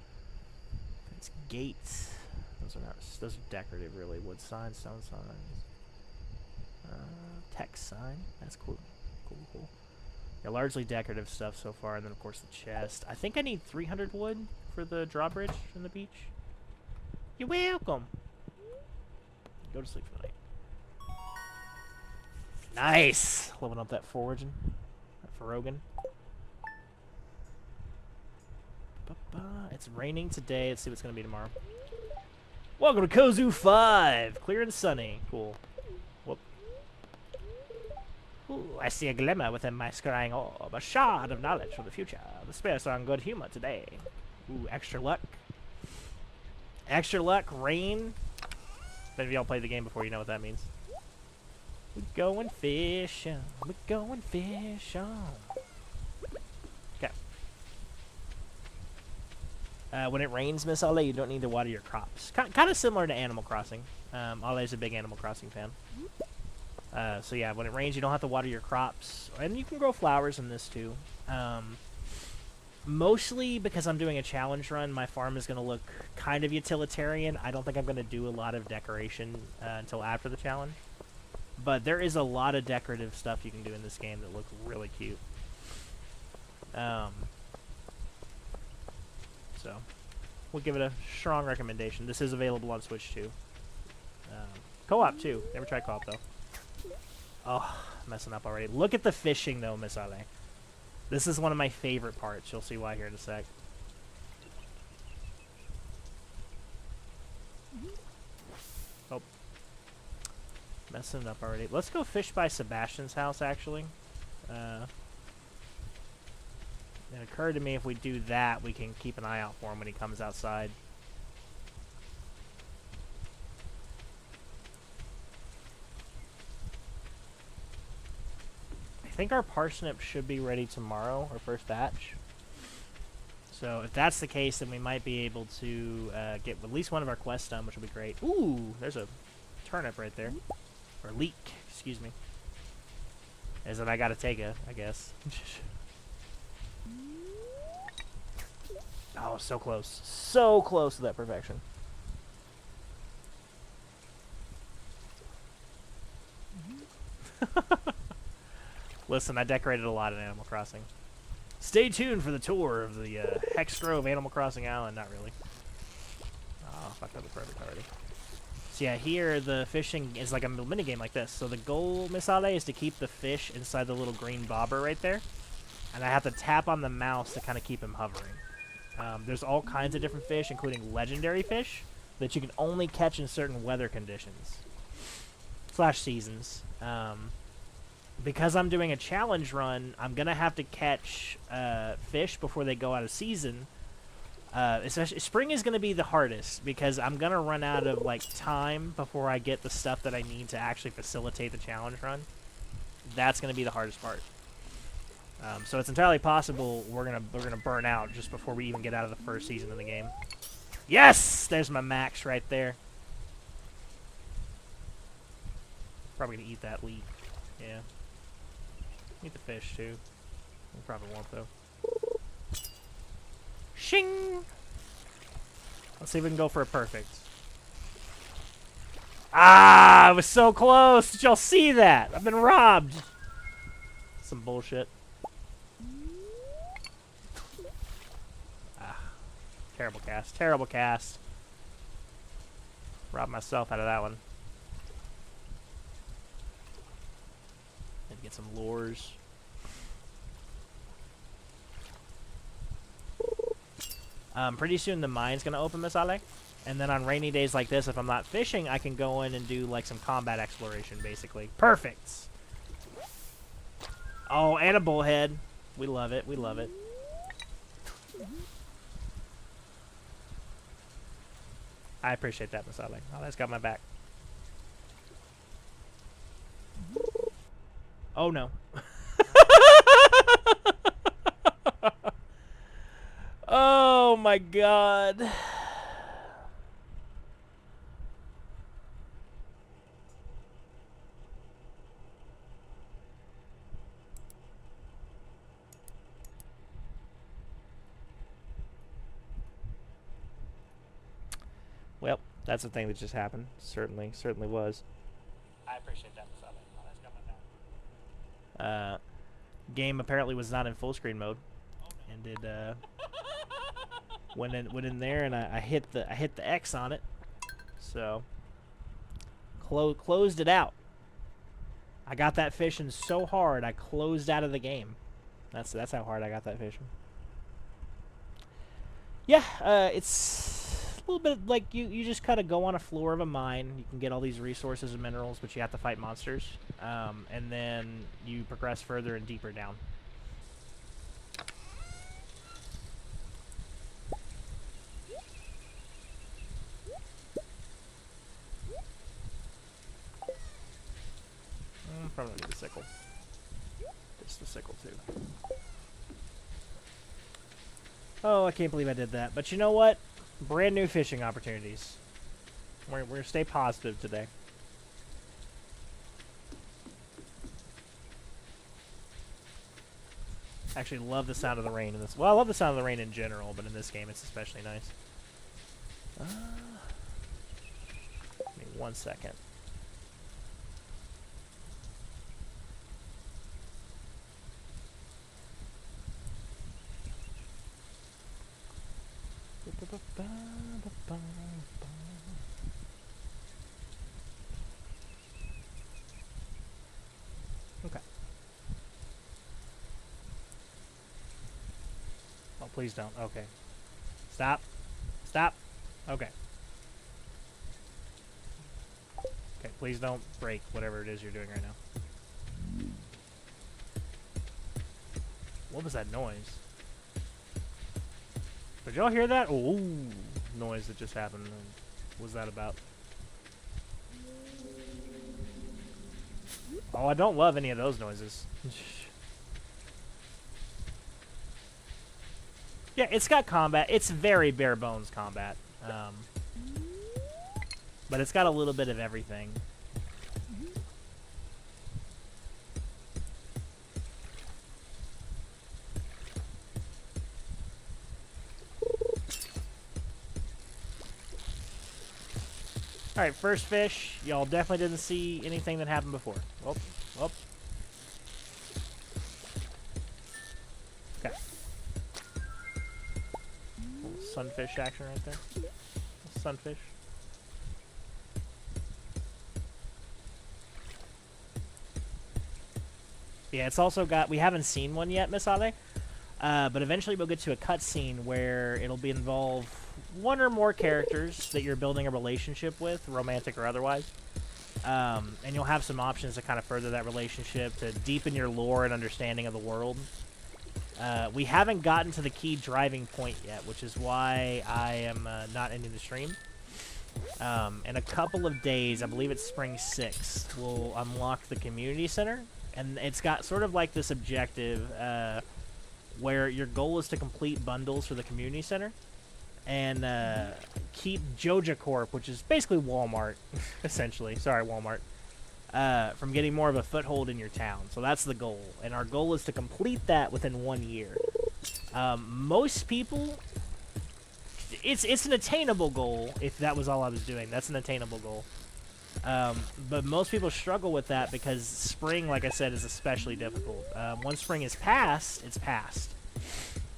It's gates. Those are decorative, really. Wood signs, stone signs. Text sign. That's cool. Cool. Yeah, largely decorative stuff so far, and then of course the chest. I think I need 300 wood for the drawbridge from the beach. You're welcome. Go to sleep for the night. Nice! Leveling up that foraging. That foraging. It's raining today. Let's see what's going to be tomorrow. Welcome to Kozu 5! Clear and sunny. Cool. Whoop. Ooh, I see a glimmer within my scrying orb, a shard of knowledge for the future. The spirits are in good humor today. Ooh, extra luck. Extra luck, rain. If any of y'all played the game before, you know what that means. We're going fishing. We're going fishing. Okay. When it rains, Miss Ale, you don't need to water your crops. Kind of similar to Animal Crossing. Ale's a big Animal Crossing fan. So yeah, when it rains, you don't have to water your crops. And you can grow flowers in this too. Mostly because I'm doing a challenge run, my farm is going to look kind of utilitarian. I don't think I'm going to do a lot of decoration until after the challenge. But there is a lot of decorative stuff you can do in this game that look really cute. So, we'll give it a strong recommendation. This is available on Switch too. Co-op too. Never tried co-op though. Oh, messing up already. Look at the fishing though, Miss Ale. This is one of my favorite parts. You'll see why here in a sec. Oh. Messing it up already. Let's go fish by Sebastian's house, actually. It occurred to me if we do that, we can keep an eye out for him when he comes outside. I think our parsnip should be ready tomorrow, our first batch. So if that's the case, then we might be able to get at least one of our quests done, which will be great. Ooh, there's a turnip right there. Or leek, excuse me. As in I gotta take it, I guess. Oh, so close. So close to that perfection. Listen, I decorated a lot in Animal Crossing. Stay tuned for the tour of the Hex Grove Animal Crossing Island. Not really. Oh, fuck, that was perfect already. So yeah, here the fishing is like a mini game like this. So the goal, Miss Ale, is to keep the fish inside the little green bobber right there. And I have to tap on the mouse to kind of keep him hovering. There's all kinds of different fish, including legendary fish, that you can only catch in certain weather conditions. / seasons. Because I'm doing a challenge run, I'm going to have to catch fish before they go out of season. Especially spring is going to be the hardest because I'm going to run out of like time before I get the stuff that I need to actually facilitate the challenge run. That's going to be the hardest part. So it's entirely possible we're gonna burn out just before we even get out of the first season of the game. Yes! There's my max right there. Probably gonna eat that leek. Yeah. Eat the fish too. We probably won't though. Shing! Let's see if we can go for a perfect. Ah! I was so close! Did y'all see that? I've been robbed! Some bullshit. Terrible cast. Terrible cast. Robbed myself out of that one. Need to get some lures. Pretty soon the mine's going to open, Miss Ale. And then on rainy days like this, if I'm not fishing, I can go in and do like some combat exploration, basically. Perfect! Oh, and a bullhead. We love it. We love it. I appreciate that, Miss Ale. Oh, that's got my back. Oh, no. Oh, my God. Well, that's the thing that just happened. Certainly was. I appreciate that, Miss Ale. Oh, that's got my back. Game apparently was not in full screen mode, and it went in there, and I hit the X on it, so closed it out. I got that fishing so hard I closed out of the game. That's how hard I got that fishing. Yeah, it's little bit like you just kind of go on a floor of a mine. You can get all these resources and minerals, but you have to fight monsters. And then you progress further and deeper down. Probably need the sickle. Just the sickle too. Oh, I can't believe I did that. But you know what? Brand new fishing opportunities. We're gonna stay positive today. Actually, love the sound of the rain in this. Well, I love the sound of the rain in general, but in this game, it's especially nice. Give me 1 second. Okay. Oh, please don't. Okay. Stop. Stop. Okay. Okay, please don't break whatever it is you're doing right now. What was that noise? Did y'all hear that? Oh, noise that just happened. What was that about? Oh, I don't love any of those noises. Yeah, it's got combat. It's very bare bones combat. But it's got a little bit of everything. Alright, first fish. Y'all definitely didn't see anything that happened before. Oh, oh. Okay. Little sunfish action right there. Sunfish. Yeah, it's also got... We haven't seen one yet, Miss Ade. But eventually we'll get to a cutscene where it'll involve one or more characters that you're building a relationship with, romantic or otherwise. And you'll have some options to kind of further that relationship, to deepen your lore and understanding of the world. We haven't gotten to the key driving point yet, which is why I am not ending the stream. In a couple of days, I believe it's spring 6th, we'll unlock the community center. And it's got sort of like this objective where your goal is to complete bundles for the community center and keep Joja Corp, which is basically Walmart, essentially. Sorry, Walmart. From getting more of a foothold in your town. So that's the goal. And our goal is to complete that within 1 year. Most people... It's an attainable goal, if that was all I was doing. That's an attainable goal. But most people struggle with that because spring, like I said, is especially difficult. Once spring is past, it's past.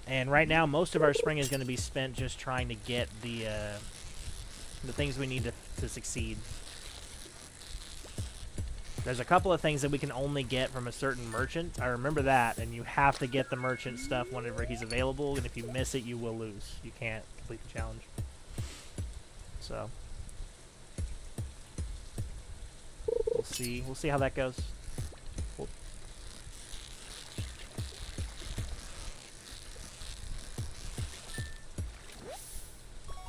And right now, most of our spring is going to be spent just trying to get the things we need to succeed. There's a couple of things that we can only get from a certain merchant. I remember that, and you have to get the merchant stuff whenever he's available, and if you miss it, you will lose. You can't complete the challenge. So... We'll see how that goes. Cool.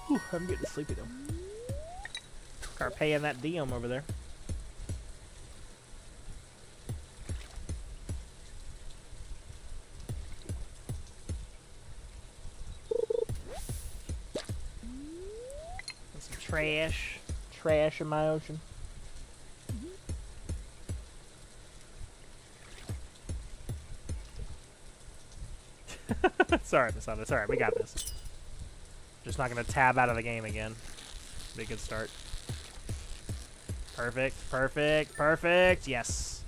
Whew, I'm getting sleepy though. Start paying that DM over there. Some trash in my ocean. Sorry, Miss Anda. Sorry, we got this. Just not going to tab out of the game again. Be a good start. Perfect, perfect, perfect. Yes.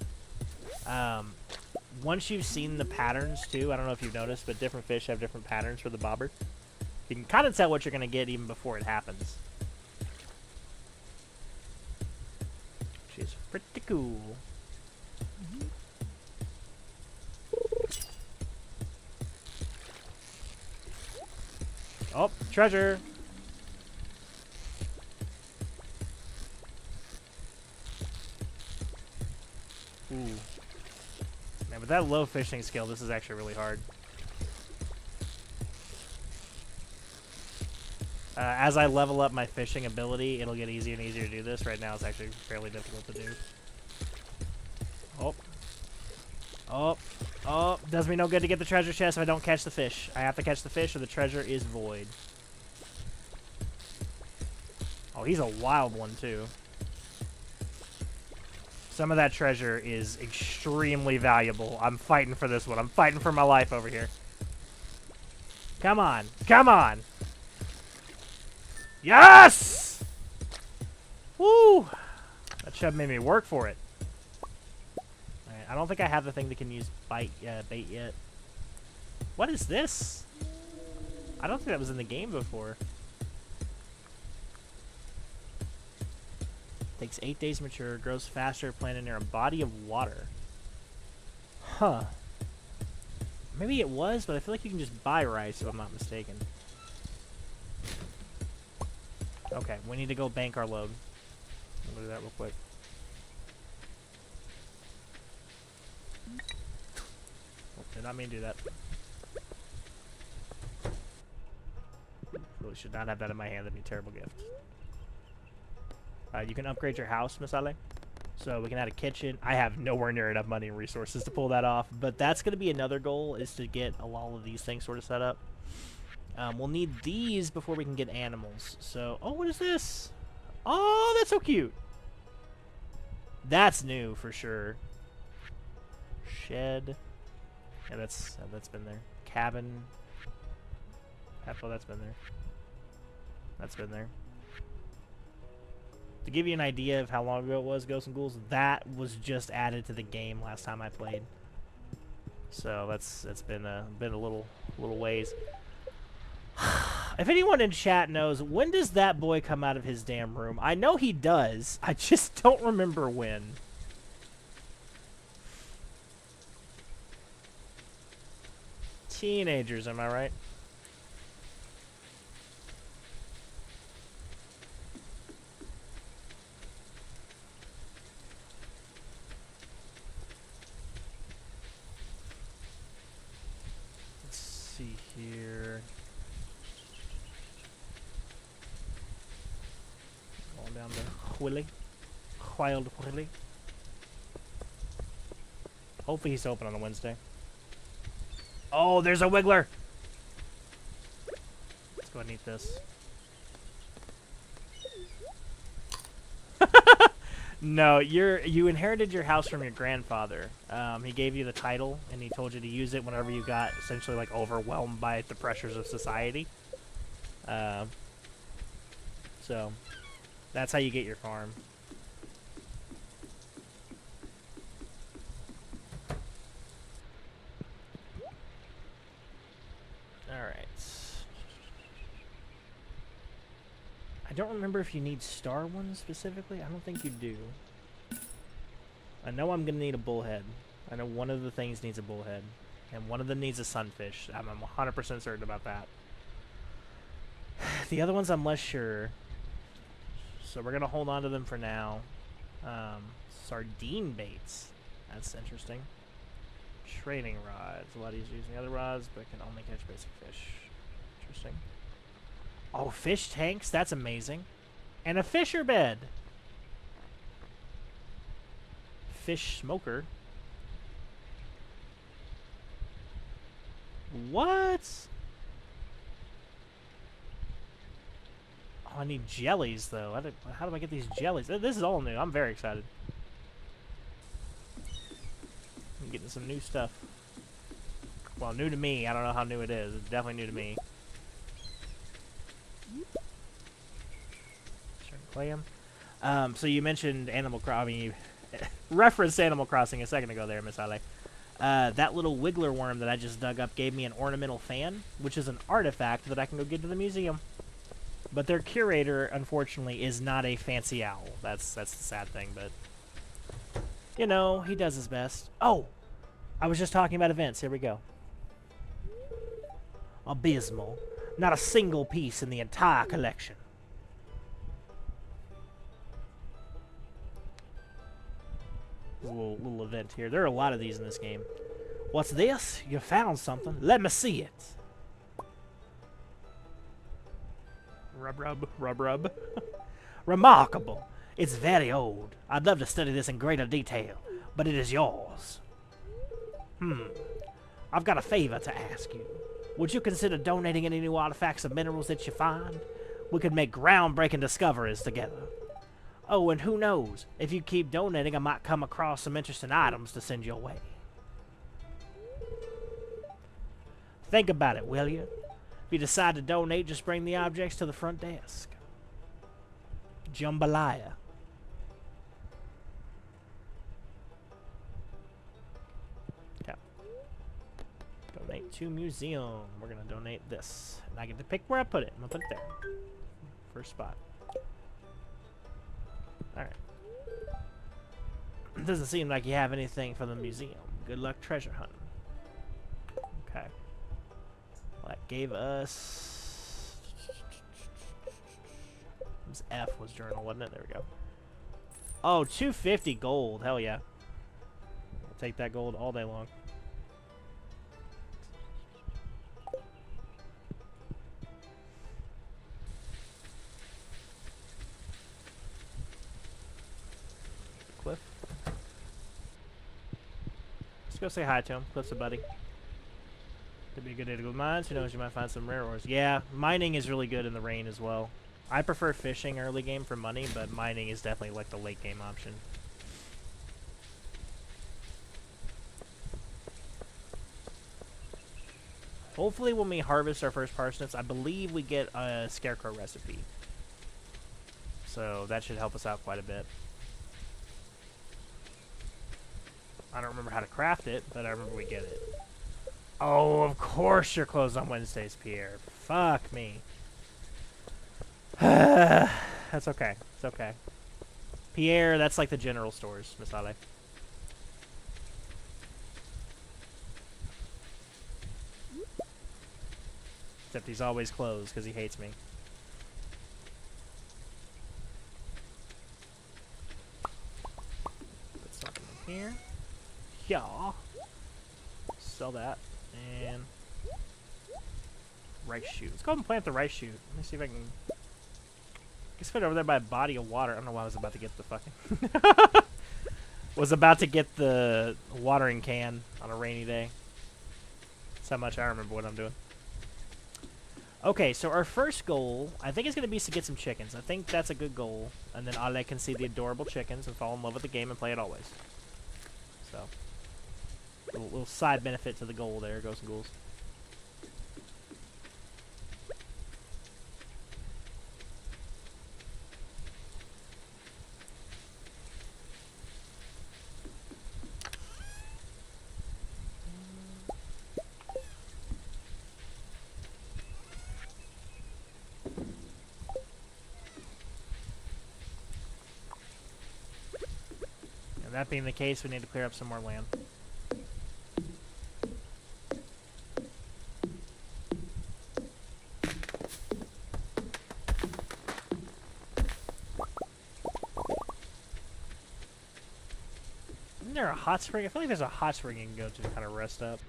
Once you've seen the patterns, too, I don't know if you've noticed, but different fish have different patterns for the bobber. You can kind of tell what you're going to get even before it happens. Which is pretty cool. Oh, treasure! that low fishing skill, this is actually really hard. As I level up my fishing ability, it'll get easier and easier to do this. Right now, it's actually fairly difficult to do. Oh. Oh. Oh. Does me no good to get the treasure chest if I don't catch the fish. I have to catch the fish or the treasure is void. Oh, he's a wild one, too. Some of that treasure is extremely valuable. I'm fighting for this one. I'm fighting for my life over here. Come on. Come on. Yes! Woo! That chub made me work for it. Alright, I don't think I have the thing that can use bait yet. What is this? I don't think that was in the game before. Takes 8 days to mature, grows faster, planted near a body of water. Huh. Maybe it was, but I feel like you can just buy rice if I'm not mistaken. Okay, we need to go bank our load. We'll do that real quick. Oh, did not mean to do that. Really should not have that in my hand. That'd be a terrible gift. You can upgrade your house, Miss Ale. So we can add a kitchen. I have nowhere near enough money and resources to pull that off, but that's going to be another goal, is to get all of these things sort of set up. We'll need these before we can get animals. So, oh, what is this? Oh, that's so cute. That's new for sure. Shed. Yeah, that's been there. Cabin. Oh, that's been there. That's been there. To give you an idea of how long ago it was, Ghosts and Ghouls, that was just added to the game last time I played. So that's been a little ways. If anyone in chat knows, when does that boy come out of his damn room? I know he does. I just don't remember when. Teenagers, am I right? Let's see here. Going down to Willy. Wild Willy. Hopefully he's open on a Wednesday. Oh, there's a wiggler! Let's go ahead and eat this. No, you inherited your house from your grandfather. He gave you the title, and he told you to use it whenever you got essentially like overwhelmed by the pressures of society. So that's how you get your farm. Alright. I don't remember if you need star ones specifically. I don't think you do. I know I'm going to need a bullhead. I know one of the things needs a bullhead. And one of them needs a sunfish. I'm 100% certain about that. The other ones I'm less sure. So we're going to hold on to them for now. Sardine baits. That's interesting. Training rods. A lot easier using other rods, but can only catch basic fish. Interesting. Oh, fish tanks. That's amazing. And a fisher bed. Fish smoker. What? Oh, I need jellies, though. How do I get these jellies? This is all new. I'm very excited. I'm getting some new stuff. Well, new to me. I don't know how new it is. It's definitely new to me. Play them. So you mentioned Animal Crossing. I mean, you referenced Animal Crossing a second ago there, Miss Ale. That little wiggler worm that I just dug up gave me an ornamental fan, which is an artifact that I can go get to the museum. But their curator, unfortunately, is not a fancy owl. That's the sad thing, but you know, he does his best. Oh, I was just talking about events. Here we go. Abysmal. Not a single piece in the entire collection. Little event here. There are a lot of these in this game. What's this? You found something. Let me see it. Rub, rub, rub, rub. Remarkable. It's very old. I'd love to study this in greater detail, but it is yours. I've got a favor to ask you. Would you consider donating any new artifacts or minerals that you find? We could make groundbreaking discoveries together. Oh, and who knows? If you keep donating, I might come across some interesting items to send your way. Think about it, will you? If you decide to donate, just bring the objects to the front desk. Jambalaya. Okay. Donate to museum. We're going to donate this. And I get to pick where I put it. I'm going to put it there. First spot. Alright. It doesn't seem like you have anything for the museum. Good luck treasure hunting. Okay. Well, that gave us... This F was journal, wasn't it? There we go. Oh, 250 gold. Hell yeah. I'll take that gold all day long. Cliff. Let's go say hi to him. Cliff's a buddy. Could be a good day to go mines. Who knows, you might find some rare ores. Yeah, mining is really good in the rain as well. I prefer fishing early game for money, but mining is definitely like the late game option. Hopefully when we harvest our first parsnips, I believe we get a scarecrow recipe. So that should help us out quite a bit. I don't remember how to craft it, but I remember we get it. Oh, of course you're closed on Wednesdays, Pierre. Fuck me. That's okay. It's okay. Pierre, that's like the general stores, Miss Ale. Except he's always closed because he hates me. Put something in here. Yeah. Sell that. And rice shoot. Let's go ahead and plant the rice shoot. Let me see if I can... It's fit over there by a body of water. I don't know why I was about to get the fucking... was about to get the watering can on a rainy day. That's how much I remember what I'm doing. Okay, so our first goal, I think is going to be to get some chickens. I think that's a good goal. And then Ale can see the adorable chickens and fall in love with the game and play it always. So, little side benefit to the goal there, Ghosts and Ghouls. That being the case, we need to clear up some more land. Isn't there a hot spring? I feel like there's a hot spring you can go to kind of rest up.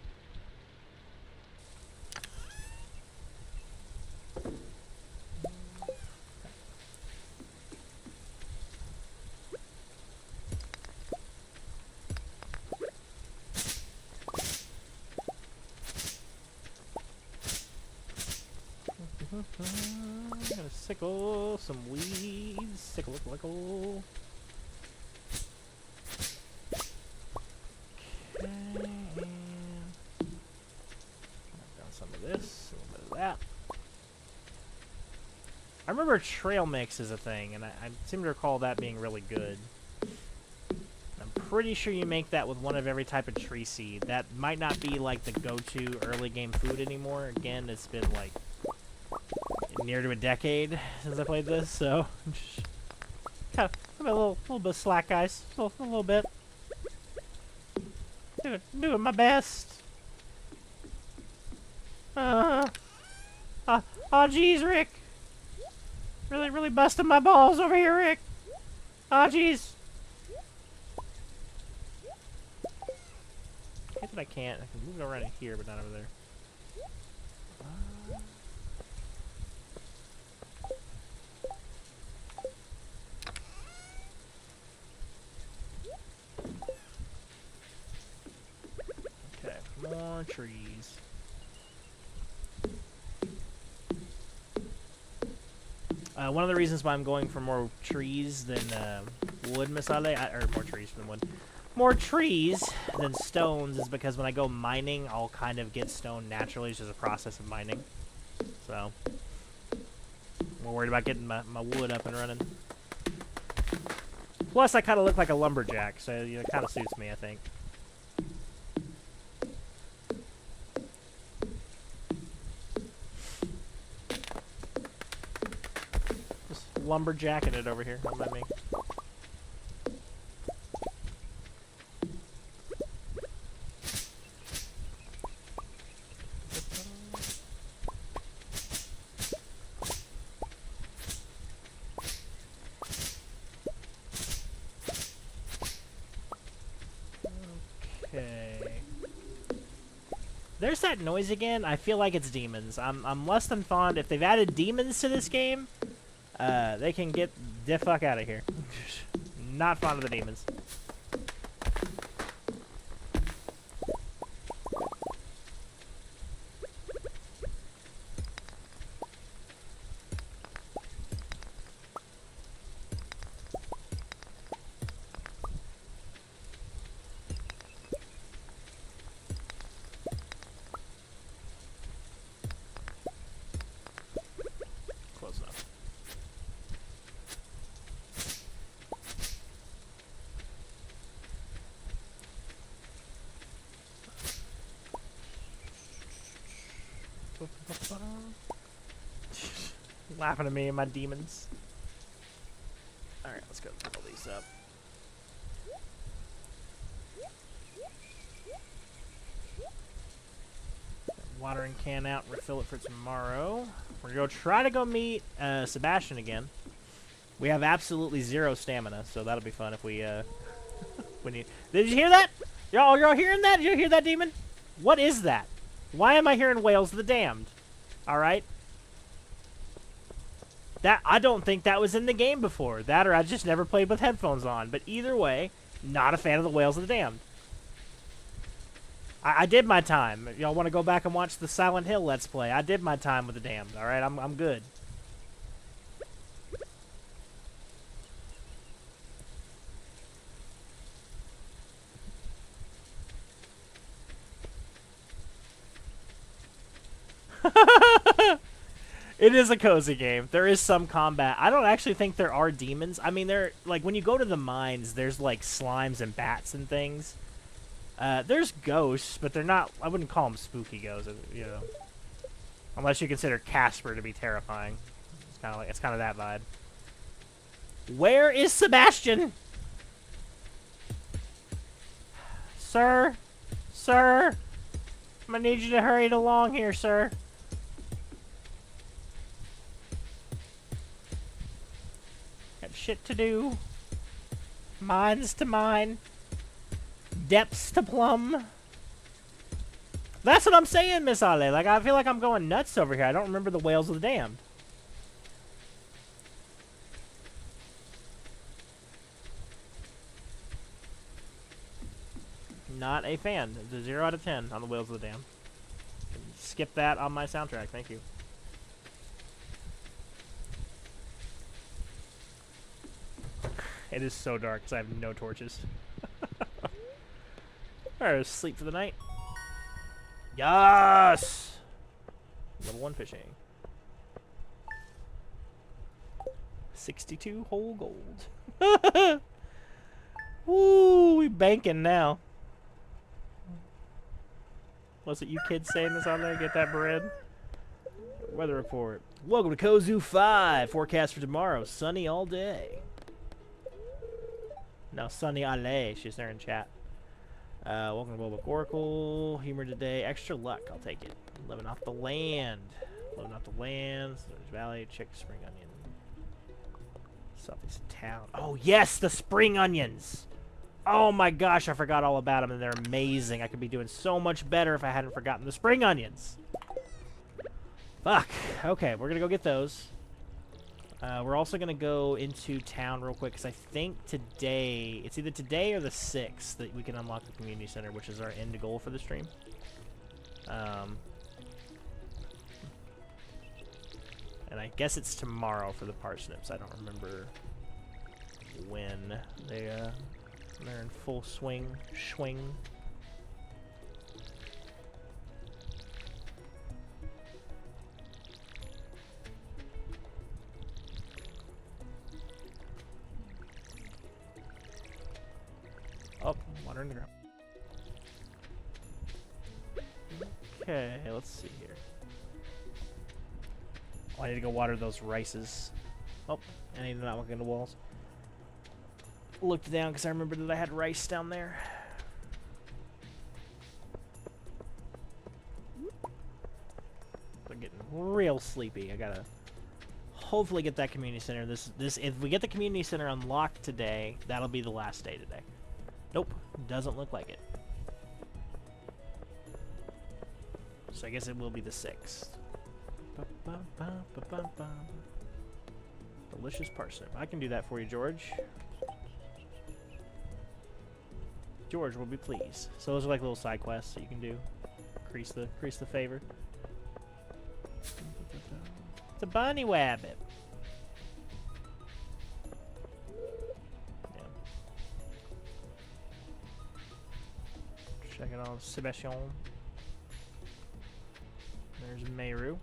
I'm gonna sickle some weeds. Sickle. Okay. I've done some of this, a little bit of that. I remember trail mix is a thing, and I seem to recall that being really good. I'm pretty sure you make that with one of every type of tree seed. That might not be like the go-to early game food anymore. Again, it's been like near to a decade since I played this, so kind of a little bit of slack, guys. A little bit. Doing my best. Oh, jeez, Rick. Really busting my balls over here, Rick. Oh, jeez. Hit that I can't. I can move it around in here, but not over there. Okay, more trees. One of the reasons why I'm going for more trees than wood, Misale, or more trees than wood, more trees than stones, is because when I go mining, I'll kind of get stone naturally. It's just a process of mining. So, I'm more worried about getting my wood up and running. Plus, I kind of look like a lumberjack, so it kind of suits me, I think. Lumberjacking it over here. What about me? Okay. There's that noise again. I feel like it's demons. I'm less than fond. If they've added demons to this game, they can get the fuck out of here. Not fond of the demons. Close enough. Laughing at me and my demons. Alright, let's go fill these up. Watering can out and refill it for tomorrow. We're gonna try to go meet Sebastian again. We have absolutely zero stamina, so that'll be fun if we Did you hear that? Y'all hearing that? Did you hear that, demon? What is that? Why am I hearing Whales of the Damned? Alright? That I don't think that was in the game before. That or I just never played with headphones on. But either way, not a fan of the Whales of the Damned. I did my time. Y'all want to go back and watch the Silent Hill Let's Play? I did my time with the Damned. Alright, I'm good. It is a cozy game. There is some combat. I don't actually think there are demons. I mean, they're like when you go to the mines, there's like slimes and bats and things. There's ghosts, but they're not. I wouldn't call them spooky ghosts, you know. Unless you consider Casper to be terrifying. It's kind of that vibe. Where is Sebastian? Sir, sir, I'm gonna need you to hurry it along here, sir. Shit to do. Mines to mine. Depths to plumb. That's what I'm saying, Miss Ale. Like, I feel like I'm going nuts over here. I don't remember the Whales of the Damned. Not a fan. It's a 0 out of 10 on the Whales of the Damned. Skip that on my soundtrack. Thank you. It is so dark because I have no torches. Alright, sleep for the night. Yes! Level 1 fishing. 62 whole gold. Woo, we banking now. What's it you kids saying this on there? Get that bread? Weather report. Welcome to Kozu 5. Forecast for tomorrow. Sunny all day. No, Sunny Ale. She's there in chat. Welcome to Bulbook Oracle. Humor today. Extra luck. I'll take it. Living off the land. Living off the land. Storage Valley. Chick spring onion. Southeast town. Oh, yes! The spring onions! Oh my gosh, I forgot all about them, and they're amazing. I could be doing so much better if I hadn't forgotten the spring onions. Fuck. Okay, we're gonna go get those. We're also gonna go into town real quick, because I think today, it's either today or the 6th that we can unlock the community center, which is our end goal for the stream. And I guess it's tomorrow for the parsnips. I don't remember when they're in full swing. Oh, water in the ground. Okay, let's see here. Oh, I need to go water those rices. Oh, I need to not look into walls. Looked down because I remembered that I had rice down there. I'm getting real sleepy. I gotta hopefully get that community center. If we get the community center unlocked today, that'll be the last day today. Nope, doesn't look like it. So I guess it will be the 6th. Delicious parsnip. I can do that for you, George. George will be pleased. So those are like little side quests that you can do. Increase the favor. It's a bunny wabbit. Yeah. Check it out, Sebastian. There's Meru.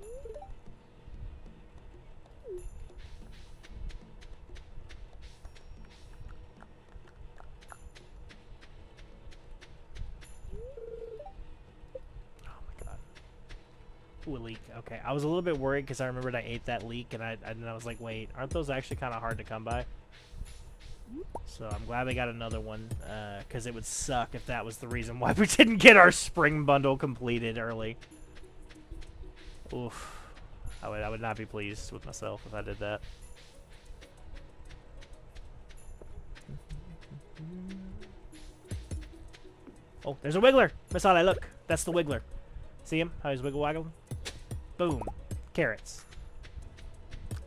Ooh, a leek. Okay, I was a little bit worried because I remembered I ate that leek, and I was like, wait, aren't those actually kind of hard to come by? So I'm glad they got another one, because it would suck if that was the reason why we didn't get our spring bundle completed early. Oof. I would not be pleased with myself if I did that. Oh, there's a wiggler! Miss Ale, look! That's the wiggler. See him? How he's wiggle waggling? Boom. Carrots.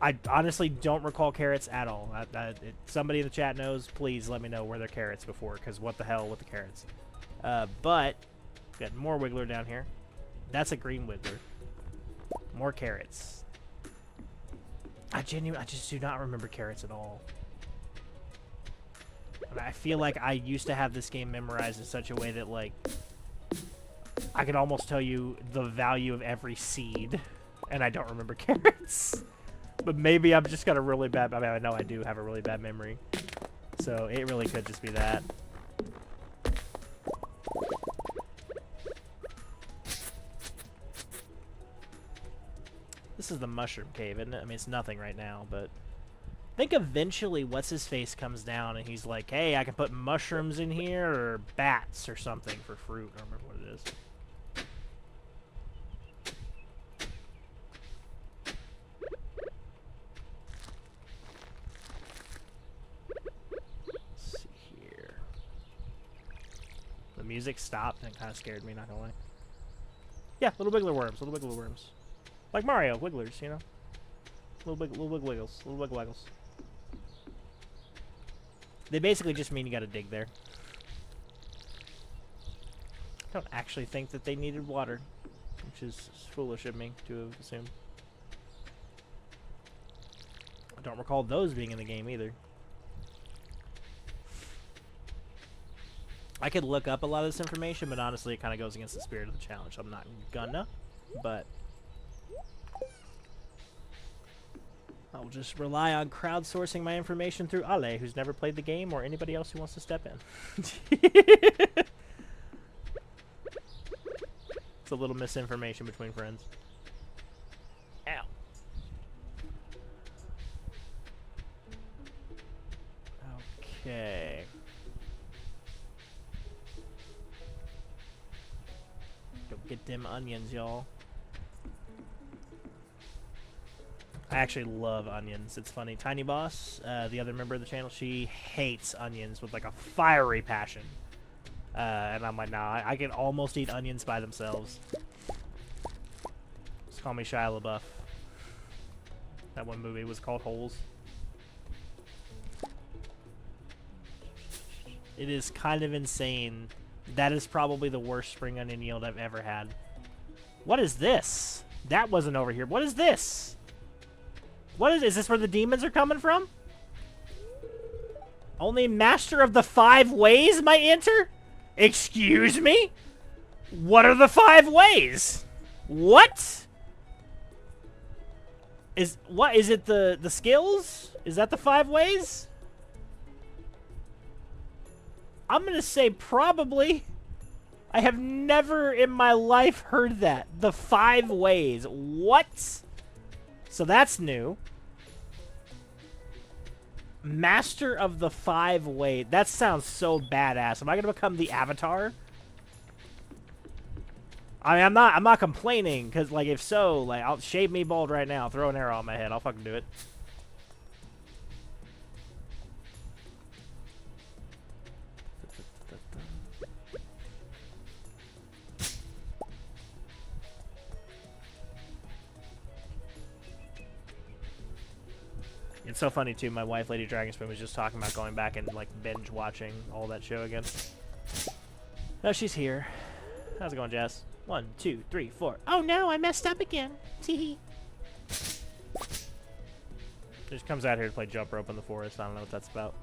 I honestly don't recall carrots at all. Somebody in the chat knows, please let me know where there are carrots before, because what the hell with the carrots. But, got more wiggler down here. That's a green wiggler. More carrots. I just do not remember carrots at all. And I feel like I used to have this game memorized in such a way that, like, I could almost tell you the value of every seed, and I don't remember carrots. But maybe I've just got a really bad... I mean, I know I do have a really bad memory. So it really could just be that. This is the mushroom cave, isn't it? I mean, it's nothing right now, but... I think eventually What's-His-Face comes down and he's like, hey, I can put mushrooms in here or bats or something for fruit. I don't remember what it is. Let's see here. The music stopped and it kind of scared me, not gonna lie. Yeah, little wiggler worms, little wiggler worms. Like Mario, wigglers, you know? Little wiggles, little wiggle waggles. They basically just mean you gotta dig there. I don't actually think that they needed water, which is foolish of me to have assumed. I don't recall those being in the game either. I could look up a lot of this information, but honestly it kind of goes against the spirit of the challenge. I'm not gonna, but... I'll just rely on crowdsourcing my information through Ale, who's never played the game, or anybody else who wants to step in. It's a little misinformation between friends. Ow. Okay. Go get them onions, y'all. I actually love onions. It's funny. Tiny Boss, the other member of the channel, she hates onions with like a fiery passion. And I'm like, nah, I can almost eat onions by themselves. Just call me Shia LaBeouf. That one movie was called Holes. It is kind of insane. That is probably the worst spring onion yield I've ever had. What is this? That wasn't over here. What is this? What is this where the demons are coming from? Only Master of the 5 Ways might enter? Excuse me? What are the 5 ways? What? Is it the skills? Is that the 5 ways? I'm gonna say probably. I have never in my life heard that. The 5 ways. What? So that's new. Master of the 5 ways. That sounds so badass. Am I gonna become the Avatar? I mean, I'm not complaining, because, like, if so, like, I'll shave me bald right now, throw an arrow on my head, I'll fucking do it. It's so funny, too, my wife, Lady Dragonspoon, was just talking about going back and, like, binge watching all that show again. No, she's here. How's it going, Jess? 1, 2, 3, 4. Oh no, I messed up again. Teehee. Just comes out here to play jump rope in the forest. I don't know what that's about.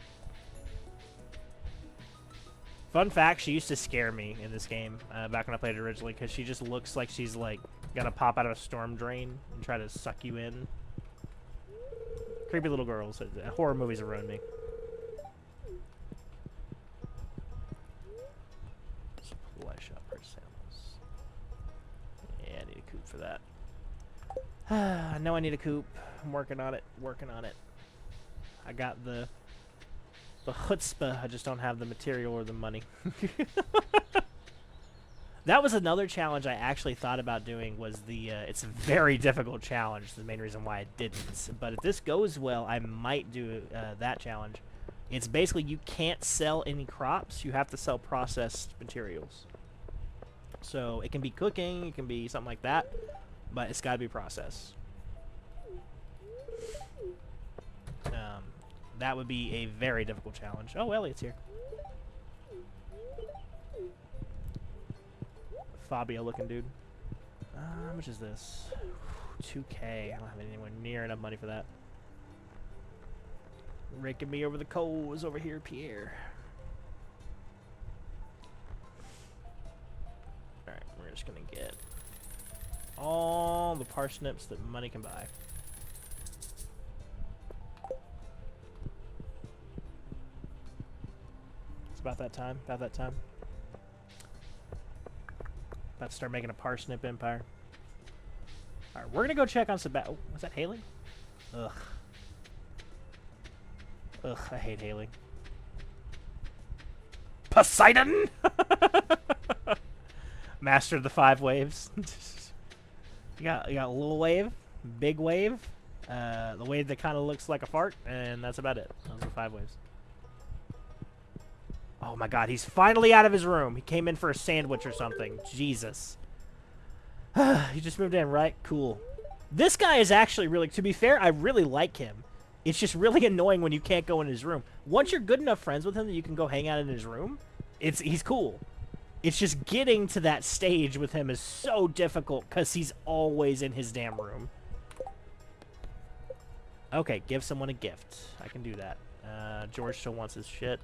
Fun fact, she used to scare me in this game back when I played it originally, because she just looks like she's like gonna pop out of a storm drain and try to suck you in. Creepy little girls. Horror movies have ruined me. Supply shop for samples. Yeah, I need a coop for that. I know I need a coop. I'm working on it. Working on it. I got the chutzpah. I just don't have the material or the money. That was another challenge I actually thought about doing. Was the it's a very difficult challenge. The main reason why I didn't. But if this goes well, I might do that challenge. It's basically you can't sell any crops. You have to sell processed materials. So it can be cooking, it can be something like that, but it's got to be processed. That would be a very difficult challenge. Oh, Elliot's here. Fabio looking dude. How much is this? 2K. I don't have anywhere near enough money for that. Raking me over the coals over here, Pierre. Alright, we're just gonna get all the parsnips that money can buy. It's about that time. About that time. About to start making a parsnip empire. Alright, we're gonna go check on Sebastian. Oh, was that Haley? Ugh. Ugh, I hate Haley. Poseidon! Master of the 5 waves. you got a little wave, big wave, the wave that kind of looks like a fart, and that's about it. Those are the 5 waves. Oh my god, he's finally out of his room. He came in for a sandwich or something. Jesus. He just moved in, right? Cool. This guy is actually really, to be fair, I really like him. It's just really annoying when you can't go in his room. Once you're good enough friends with him that you can go hang out in his room, he's cool. It's just getting to that stage with him is so difficult because he's always in his damn room. Okay, give someone a gift. I can do that. George still wants his shit.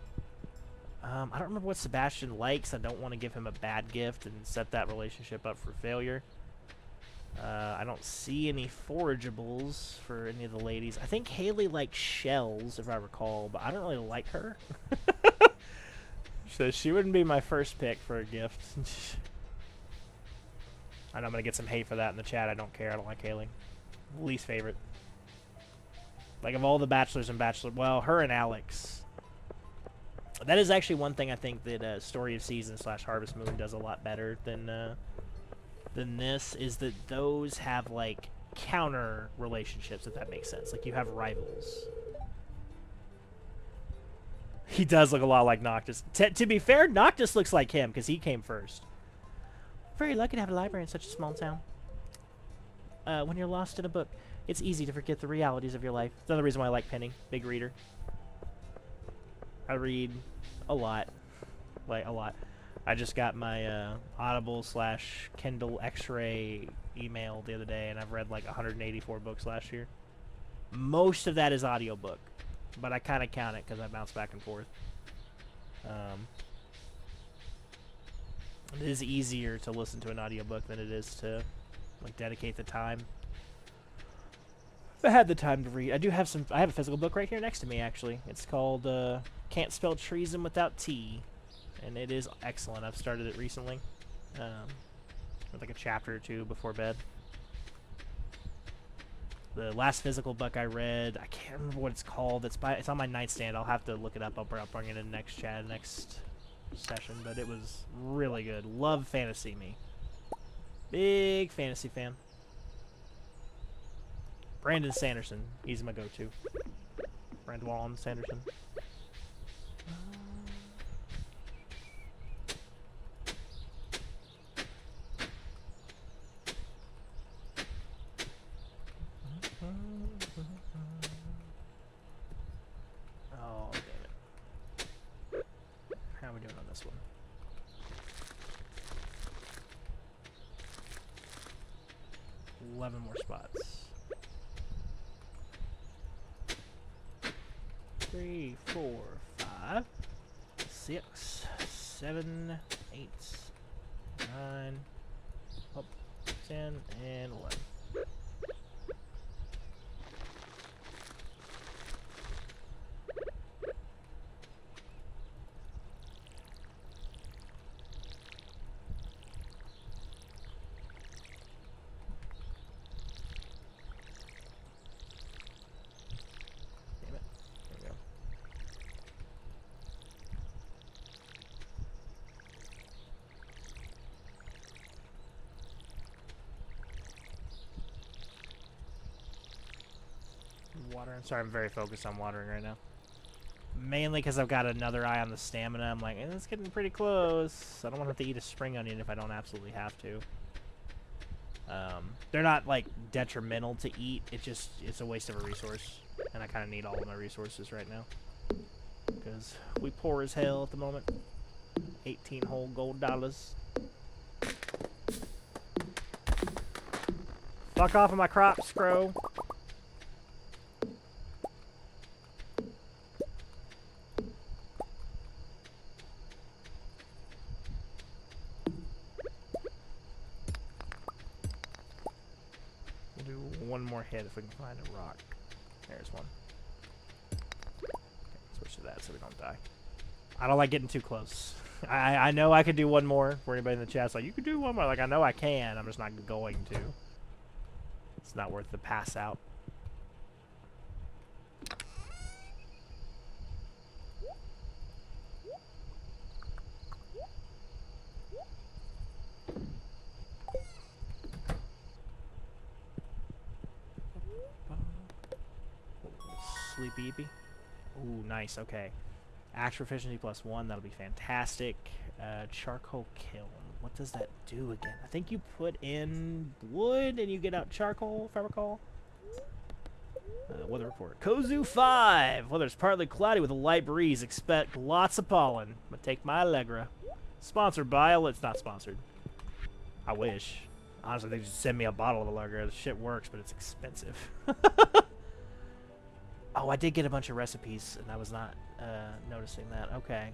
I don't remember what Sebastian likes. I don't want to give him a bad gift and set that relationship up for failure. I don't see any forageables for any of the ladies. I think Haley likes shells, if I recall, but I don't really like her. So she wouldn't be my first pick for a gift. I know I'm going to get some hate for that in the chat. I don't care. I don't like Haley. Least favorite. Like, of all the bachelors and bachelor... Well, her and Alex. That is actually one thing I think that Story of Seasons / Harvest Moon does a lot better than this, is that those have, like, counter relationships, if that makes sense. Like, you have rivals. He does look a lot like Noctis. To be fair, Noctis looks like him, because he came first. Very lucky to have a library in such a small town. When you're lost in a book, it's easy to forget the realities of your life. It's another reason why I like penning. Big reader. I read a lot. Like, a lot. I just got my Audible/Kindle X-Ray email the other day, and I've read like 184 books last year. Most of that is audiobook, but I kind of count it because I bounce back and forth. It is easier to listen to an audiobook than it is to like dedicate the time. If I had the time to read, I have a physical book right here next to me, actually. It's called Can't Spell Treason Without T, and it is excellent. I've started it recently, with like a chapter or two before bed. The last physical book I read, I can't remember what it's called. It's on my nightstand. I'll have to look it up. I'll bring it in next session, but it was really good. Love fantasy, me. Big fantasy fan. Brandon Sanderson. He's my go-to. Brandon Sanderson. Oh, damn it. How are we doing on this one? Eleven more spots. 3, 4, 5, 6, 7, 8, 9, 10, and 11. Watering. Sorry, I'm very focused on watering right now. Mainly because I've got another eye on the stamina. I'm like, it's getting pretty close. I don't want to have to eat a spring onion if I don't absolutely have to. They're not, like, detrimental to eat. It's a waste of a resource. And I kind of need all of my resources right now. Because we poor as hell at the moment. 18 whole gold dollars. Fuck off of my crops, Crow. One more hit if we can find a rock. There's one. Okay, switch to that so we don't die. I don't like getting too close. I know I could do one more. For anybody in the chat's like, you could do one more. Like, I know I can. I'm just not going to. It's not worth the pass out. Sleepy Eepy. Ooh, nice. Okay. Axe proficiency +1. That'll be fantastic. Charcoal kiln. What does that do again? I think you put in wood and you get out charcoal, if I recall. Weather report. Kozu 5. Weather's partly cloudy with a light breeze. Expect lots of pollen. But take my Allegra. Sponsored by... It's not sponsored. I wish. Honestly, they just send me a bottle of Allegra. The shit works, but it's expensive. Oh, I did get a bunch of recipes, and I was not noticing that. Okay.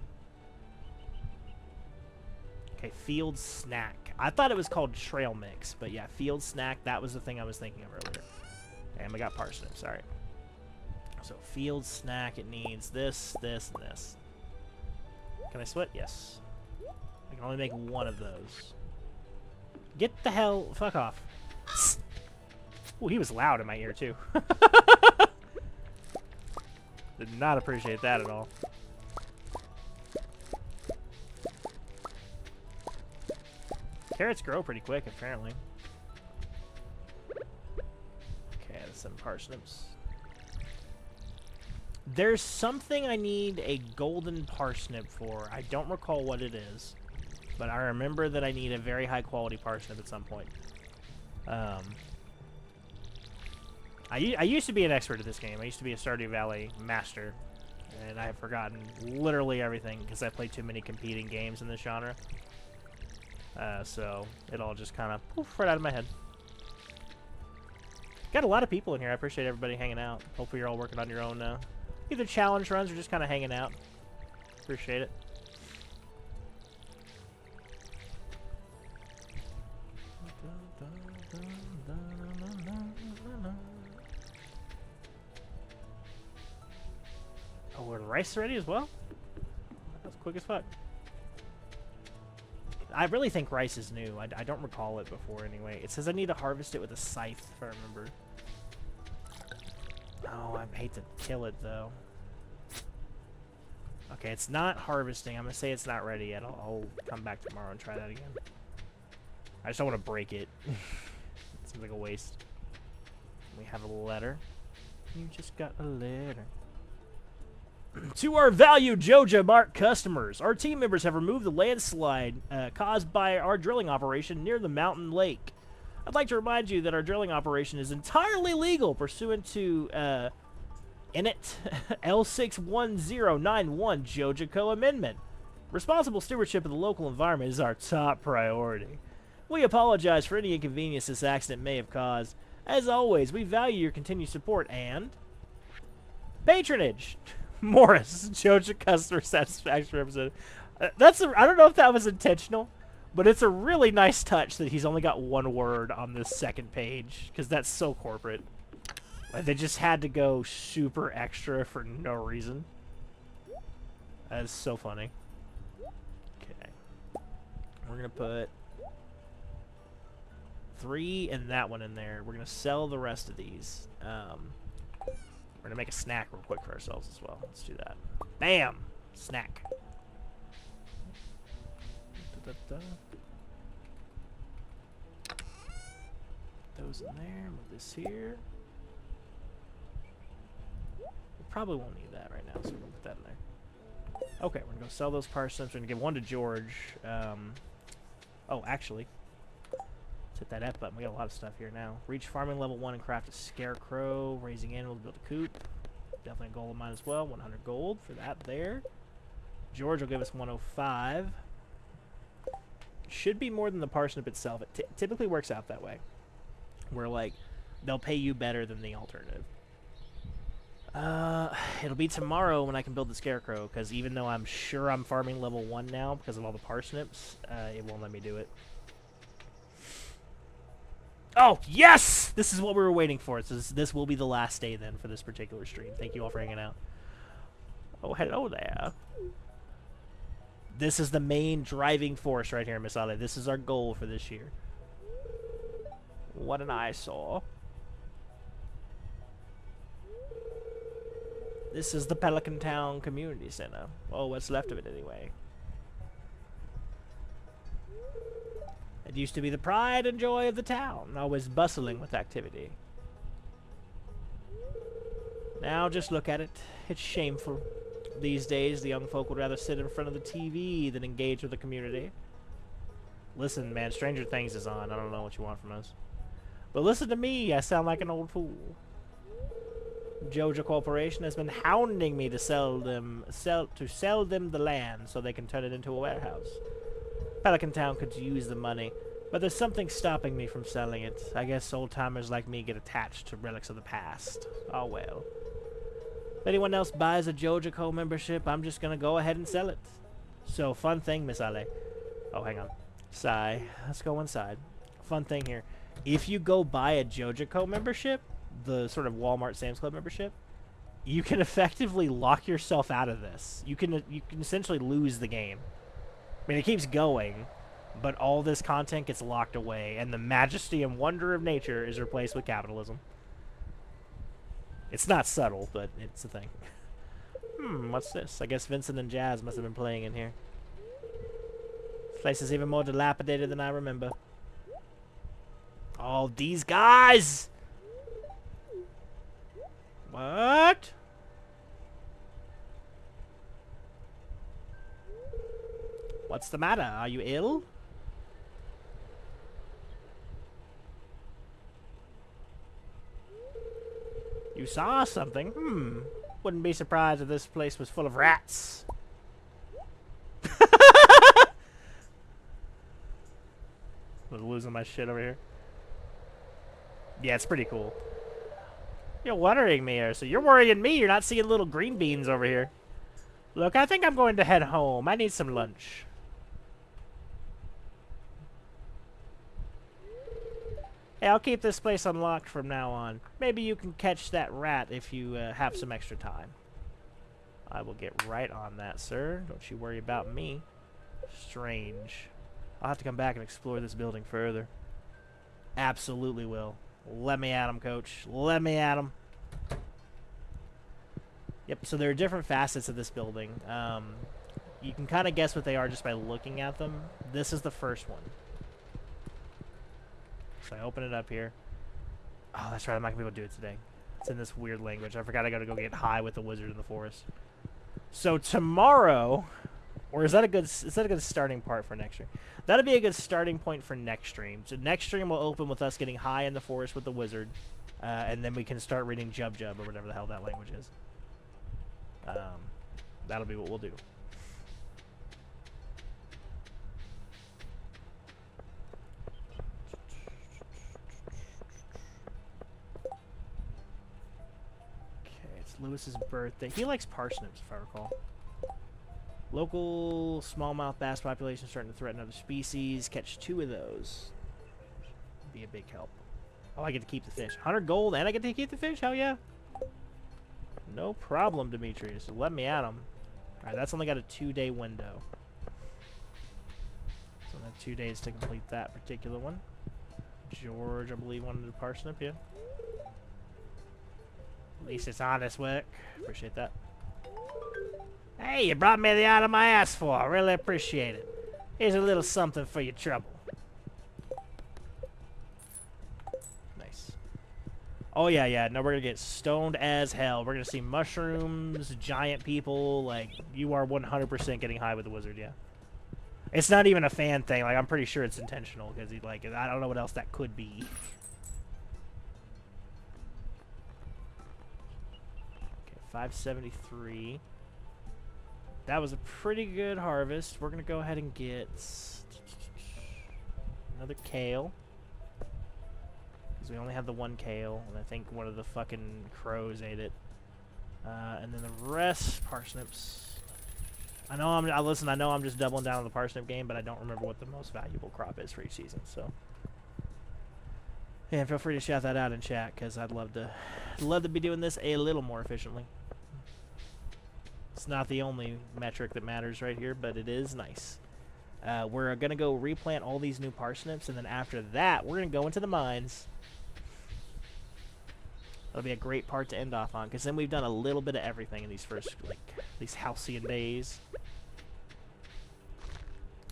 Okay, field snack. I thought it was called trail mix, but yeah, field snack, that was the thing I was thinking of earlier. And we got parsnips, sorry. So field snack, it needs this, this, and this. Can I split? Yes. I can only make one of those. Get the hell, fuck off. Oh, he was loud in my ear, too. Did not appreciate that at all. Carrots grow pretty quick, apparently. parsnips. There's something I need a golden parsnip for. I don't recall what it is, but I remember that I need a very high quality parsnip at some point. I used to be an expert at this game. I used to be a Stardew Valley master, and I have forgotten literally everything because I played too many competing games in this genre. So it all just kind of poof right out of my head. Got a lot of people in here. I appreciate everybody hanging out. Hopefully you're all working on your own either challenge runs or just kind of hanging out. Appreciate it. Oh, we're in rice already as well? That's quick as fuck. I really think rice is new. I don't recall it before anyway. It says I need to harvest it with a scythe, if I remember. Oh, I hate to kill it, though. Okay, it's not harvesting. I'm going to say it's not ready yet. I'll come back tomorrow and try that again. I just don't want to break it. It seems like a waste. We have a letter. You just got a letter. To our valued Joja Mart customers, our team members have removed the landslide caused by our drilling operation near the mountain lake. I'd like to remind you that our drilling operation is entirely legal pursuant to INIT L61091 Jojaco Amendment. Responsible stewardship of the local environment is our top priority. We apologize for any inconvenience this accident may have caused. As always, we value your continued support and patronage. Morris, Joja Customer Satisfaction Representative. I don't know if that was intentional, but it's a really nice touch that he's only got one word on this second page, because that's so corporate. Like, they just had to go super extra for no reason. That is so funny. Okay. We're going to put 3 and that one in there. We're going to sell the rest of these. We're going to make a snack real quick for ourselves as well. Let's do that. Bam! Snack. Those in there. Move this here. We probably won't need that right now, so we're going to put that in there. Okay, we're going to go sell those parsnips. We're going to give one to George. Oh, actually. Let's hit that F button. We got a lot of stuff here now. Reach farming level 1 and craft a scarecrow. Raising animals, build a coop. Definitely a goal of mine as well. 100 gold for that there. George will give us 105. Should be more than the parsnip itself. It typically works out that way. Where, like, they'll pay you better than the alternative. It'll be tomorrow when I can build the scarecrow, because even though I'm sure I'm farming level 1 now because of all the parsnips, it won't let me do it. Oh, yes! This is what we were waiting for. So this will be the last day, then, for this particular stream. Thank you all for hanging out. Oh, hello there. This is the main driving force right here, Miss Ale. This is our goal for this year. What an eyesore. This is the Pelican Town Community Center. Oh, what's left of it, anyway. It used to be the pride and joy of the town, always bustling with activity. Now just look at it. It's shameful. These days, the young folk would rather sit in front of the TV than engage with the community. Listen, man, Stranger Things is on. I don't know what you want from us. But listen to me, I sound like an old fool. Joja Corporation has been hounding me to sell them the land so they can turn it into a warehouse. Pelican Town could use the money, but there's something stopping me from selling it. I guess old-timers like me get attached to relics of the past. Oh well. If anyone else buys a Joja membership, I'm just gonna go ahead and sell it. So, fun thing, Miss Ale. Oh, hang on. Sigh. Let's go inside. Fun thing here. If you go buy a Joja membership, the sort of Walmart Sam's Club membership, you can effectively lock yourself out of this. You can essentially lose the game. I mean, it keeps going, but all this content gets locked away, and the majesty and wonder of nature is replaced with capitalism. It's not subtle, but it's a thing. What's this? I guess Vincent and Jazz must have been playing in here. This place is even more dilapidated than I remember. Oh, these guys! What? What's the matter? Are you ill? You saw something? Wouldn't be surprised if this place was full of rats. I'm losing my shit over here. Yeah, it's pretty cool. You're worrying me, Ursa. You're worrying me. You're not seeing little green beans over here. Look, I think I'm going to head home. I need some lunch. Hey, I'll keep this place unlocked from now on. Maybe you can catch that rat if you have some extra time. I will get right on that, sir. Don't you worry about me. Strange. I'll have to come back and explore this building further. Absolutely will. Let me at him, coach. Let me at him. Yep, so there are different facets of this building. You can kind of guess what they are just by looking at them. This is the first one. So I open it up here. Oh, that's right. I'm not going to be able to do it today. It's in this weird language. I forgot I got to go get high with the wizard in the forest. So tomorrow, or is that a good starting part for next stream? That'll be a good starting point for next stream. So next stream will open with us getting high in the forest with the wizard, and then we can start reading Jub Jub or whatever the hell that language is. That'll be what we'll do. Lewis's birthday. He likes parsnips, if I recall. Local smallmouth bass population starting to threaten other species. Catch 2 of those. Be a big help. Oh, I get to keep the fish. 100 gold, and I get to keep the fish? Hell yeah. No problem, Demetrius. Let me at him. Alright, that's only got a 2-day window. So I have 2 days to complete that particular one. George, I believe, wanted a parsnip, yeah. At least it's honest work. Appreciate that. Hey, you brought me the item I asked for. I really appreciate it. Here's a little something for your trouble. Nice. Oh, yeah, yeah. No, we're going to get stoned as hell. We're going to see mushrooms, giant people. Like, you are 100% getting high with the wizard, yeah. It's not even a fan thing. Like, I'm pretty sure it's intentional. Because, like, I don't know what else that could be. 573. That was a pretty good harvest. We're going to go ahead and get another kale. Because we only have the one kale. And I think one of the fucking crows ate it. And then the rest, parsnips. I know I'm just doubling down on the parsnip game, but I don't remember what the most valuable crop is for each season. So, yeah, feel free to shout that out in chat, because I'd love to be doing this a little more efficiently. It's not the only metric that matters right here, but it is nice. We're going to go replant all these new parsnips, and then after that, we're going to go into the mines. That'll be a great part to end off on, because then we've done a little bit of everything in these first, like, these halcyon days.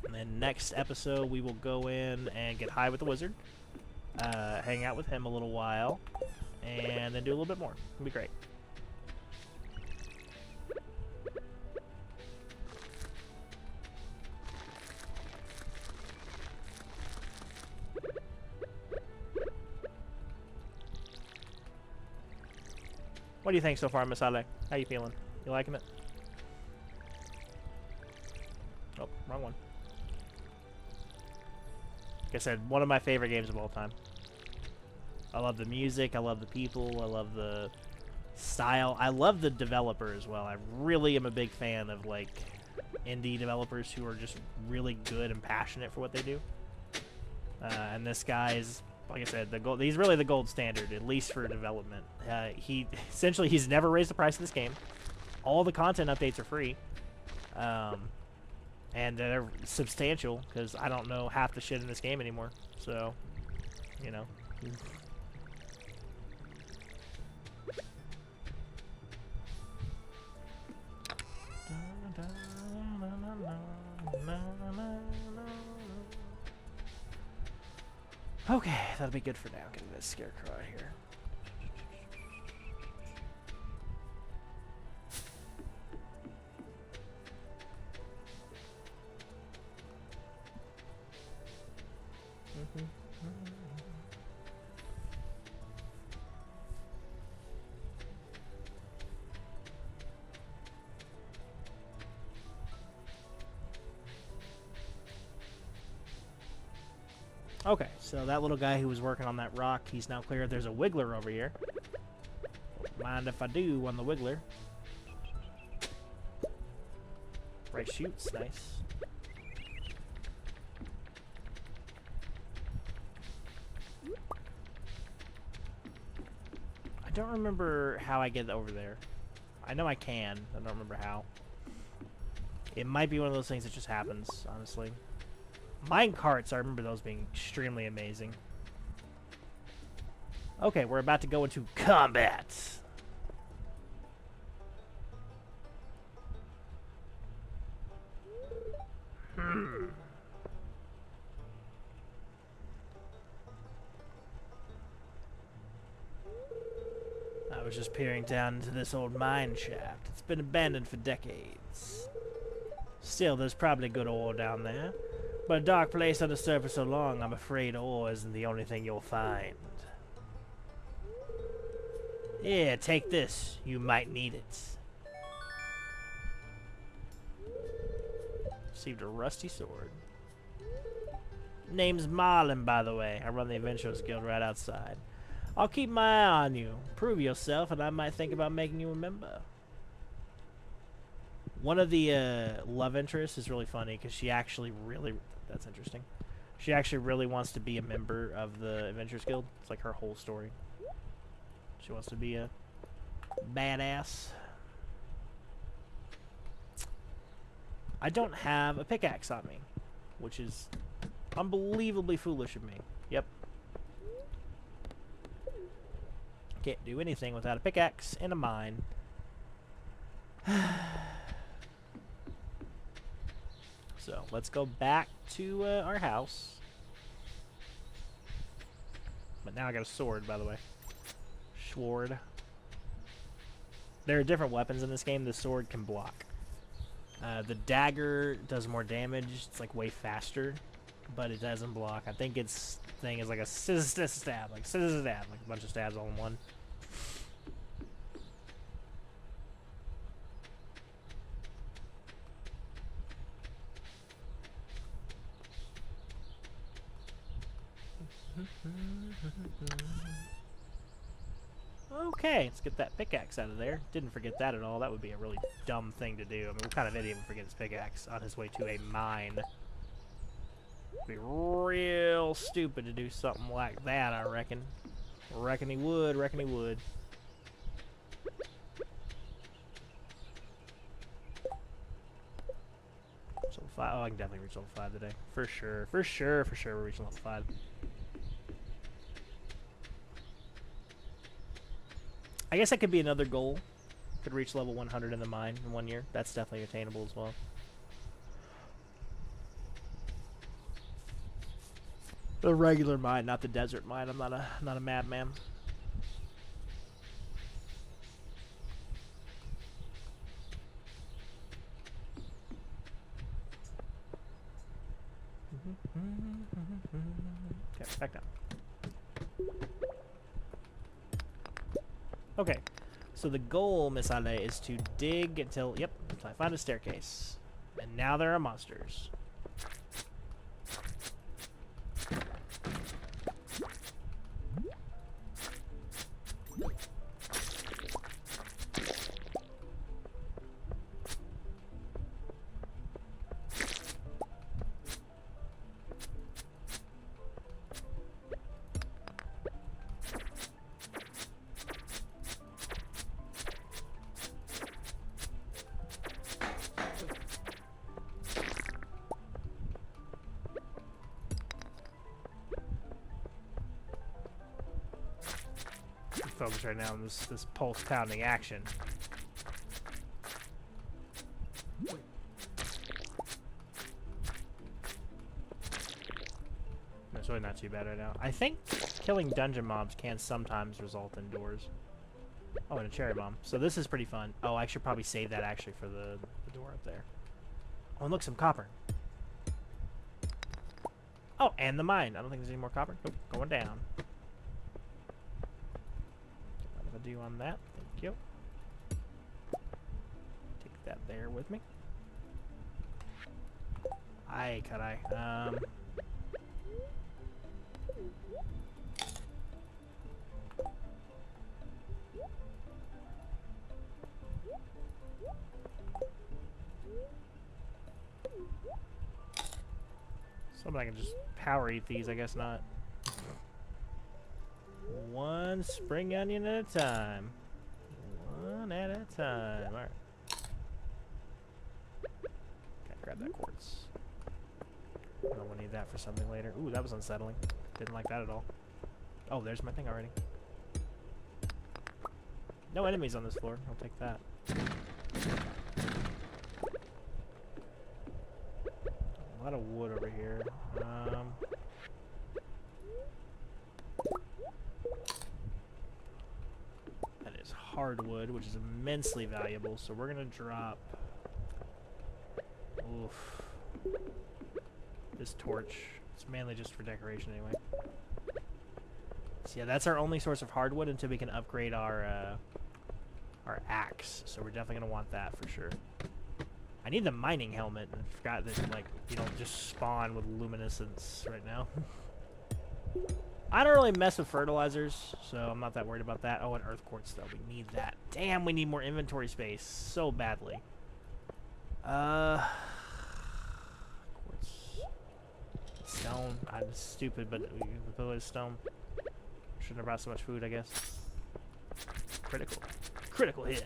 And then next episode, we will go in and get high with the wizard, hang out with him a little while, and then do a little bit more. It'll be great. What do you think so far, Miss Ale? How you feeling? You liking it? Oh, wrong one. Like I said, one of my favorite games of all time. I love the music, I love the people, I love the style. I love the developer as well. I really am a big fan of, like, indie developers who are just really good and passionate for what they do. And this guy is, like I said, he's really the gold standard, at least for development. He's never raised the price of this game. All the content updates are free. And they're substantial, because I don't know half the shit in this game anymore. So, you know. Okay, that'll be good for now. Get this scarecrow out here. Okay, so that little guy who was working on that rock, he's now clear. There's a wiggler over here. Mind if I do on the wiggler. Right shoots, nice. I don't remember how I get over there. I know I can. I don't remember how. It might be one of those things that just happens, honestly. Mine carts, I remember those being extremely amazing. Okay, we're about to go into combat. I was just peering down into this old mine shaft. It's been abandoned for decades. Still, there's probably good ore down there. But a dark place on the surface so long, I'm afraid ore isn't the only thing you'll find. Here, take this. You might need it. Received a rusty sword. Name's Marlin, by the way. I run the Adventurers Guild right outside. I'll keep my eye on you. Prove yourself, and I might think about making you a member. One of the love interests is really funny because she actually really... That's interesting. She actually really wants to be a member of the Adventurers Guild. It's like her whole story. She wants to be a badass. I don't have a pickaxe on me, which is unbelievably foolish of me. Yep. Can't do anything without a pickaxe and a mine. So, let's go back to our house. But now I got a sword, by the way. Sword. There are different weapons in this game. The sword can block. The dagger does more damage. It's like way faster, but it doesn't block. I think its thing is like a scissor stab, like a bunch of stabs all in one. Okay, let's get that pickaxe out of there. Didn't forget that at all. That would be a really dumb thing to do. I mean, what kind of idiot would forget his pickaxe on his way to a mine? It'd be real stupid to do something like that, I reckon. Reckon he would, reckon he would. Level 5. Oh, I can definitely reach level 5 today. For sure, for sure, for sure we're reaching level 5. I guess that could be another goal. Could reach level 100 in the mine in 1 year. That's definitely attainable as well. The regular mine, not the desert mine. I'm not a madman. Okay, back down. Okay, so the goal, Miss Ale, is to dig until, yep, until I find a staircase. And now there are monsters. Focus right now on this pulse pounding action. It's really not too bad right now. I think killing dungeon mobs can sometimes result in doors. Oh, and a cherry bomb. So this is pretty fun. Oh, I should probably save that actually for the door up there. Oh, and look, some copper. Oh, and the mine. I don't think there's any more copper. Nope, going down. Do on that, thank you. Take that there with me. Aye, could I? Hoping I can just power eat these, I guess not. One spring onion at a time. One at a time. Alright. Okay, grab that quartz. I don't want to need that for something later. Ooh, that was unsettling. Didn't like that at all. Oh, there's my thing already. No enemies on this floor. I'll take that. A lot of wood over here. That is hardwood, which is immensely valuable. So we're gonna drop. Oof. This torch. It's mainly just for decoration anyway. So yeah, that's our only source of hardwood until we can upgrade our axe. So we're definitely gonna want that for sure. I need the mining helmet. I forgot that, like, you don't just spawn with luminescence right now. I don't really mess with fertilizers, so I'm not that worried about that. Oh, and earth quartz though. We need that. Damn, we need more inventory space so badly. Quartz. Stone. I'm stupid, but we can fill it with stone. Shouldn't have brought so much food, I guess. Critical. Critical hit.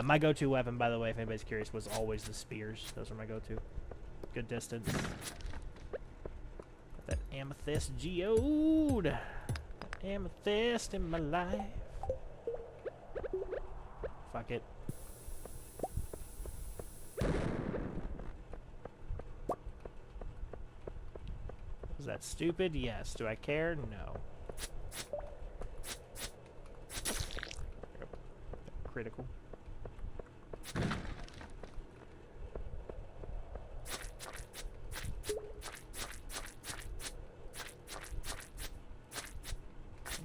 My go-to weapon, by the way, if anybody's curious, was always the spears. Those are my go-to. Good distance. Got that amethyst geode. Amethyst in my life. Fuck it. Was that stupid? Yes. Do I care? No. Critical.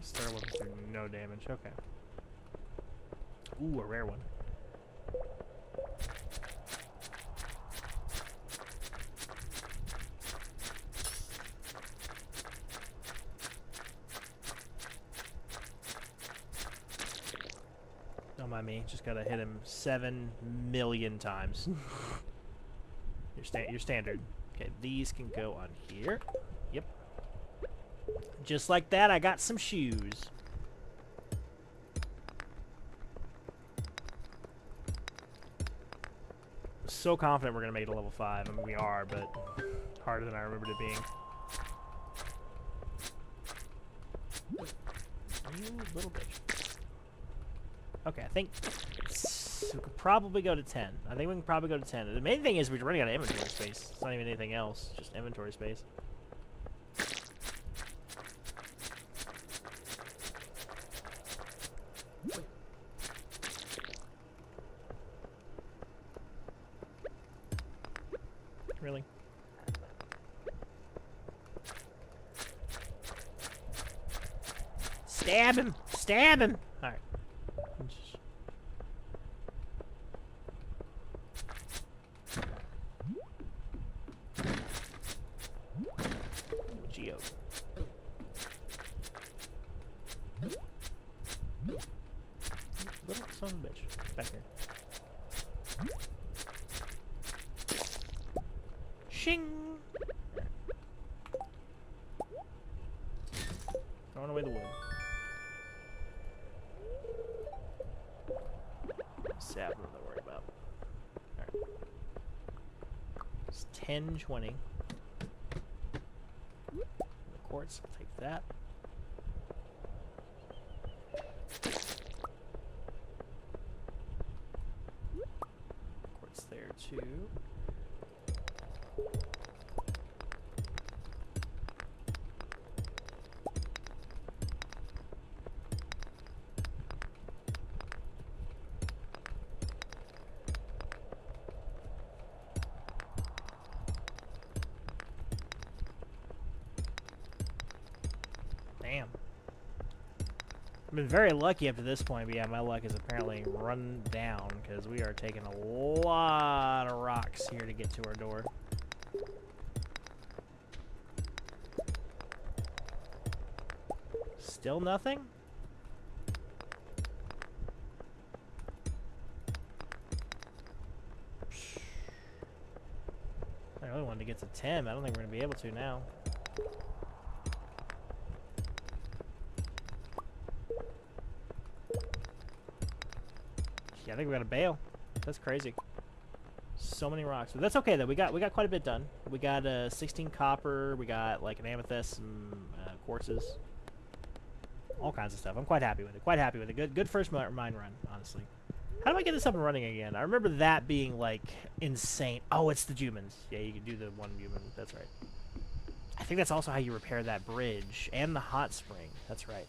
Start with no damage. Okay. Ooh, a rare one. Don't mind me. Just gotta hit him 7 million times. Your standard. Okay, these can go on here. Yep. Just like that, I got some shoes. So confident we're gonna make it to level 5. I mean, we are, but harder than I remembered it being. You little bitch. Okay, I think we could probably go to 10. I think we can probably go to 10. The main thing is we're running out of inventory space. It's not even anything else, just inventory space. Really? Stab him! Stab him! Alright. Geode. Little son of a bitch. Back here. Shing! Throwing away the wood. Sap, I'm not worried about. Alright. It's 10:20. The quartz, I'll take that. Quartz there too. Damn. I've been very lucky up to this point, but yeah, my luck is apparently run down because we are taking a lot of rocks here to get to our door. Still nothing? Alright, really wanted to get to 10. I don't think we're going to be able to now. Yeah, I think we got to bail. That's crazy. So many rocks. But that's okay, though. We got quite a bit done. We got 16 copper. We got, like, an amethyst, some quartzes. All kinds of stuff. I'm quite happy with it. Quite happy with it. Good first mine run, honestly. How do I get this up and running again? I remember that being, like, insane. Oh, it's the humans. Yeah, you can do the one human. That's right. I think that's also how you repair that bridge. And the hot spring. That's right.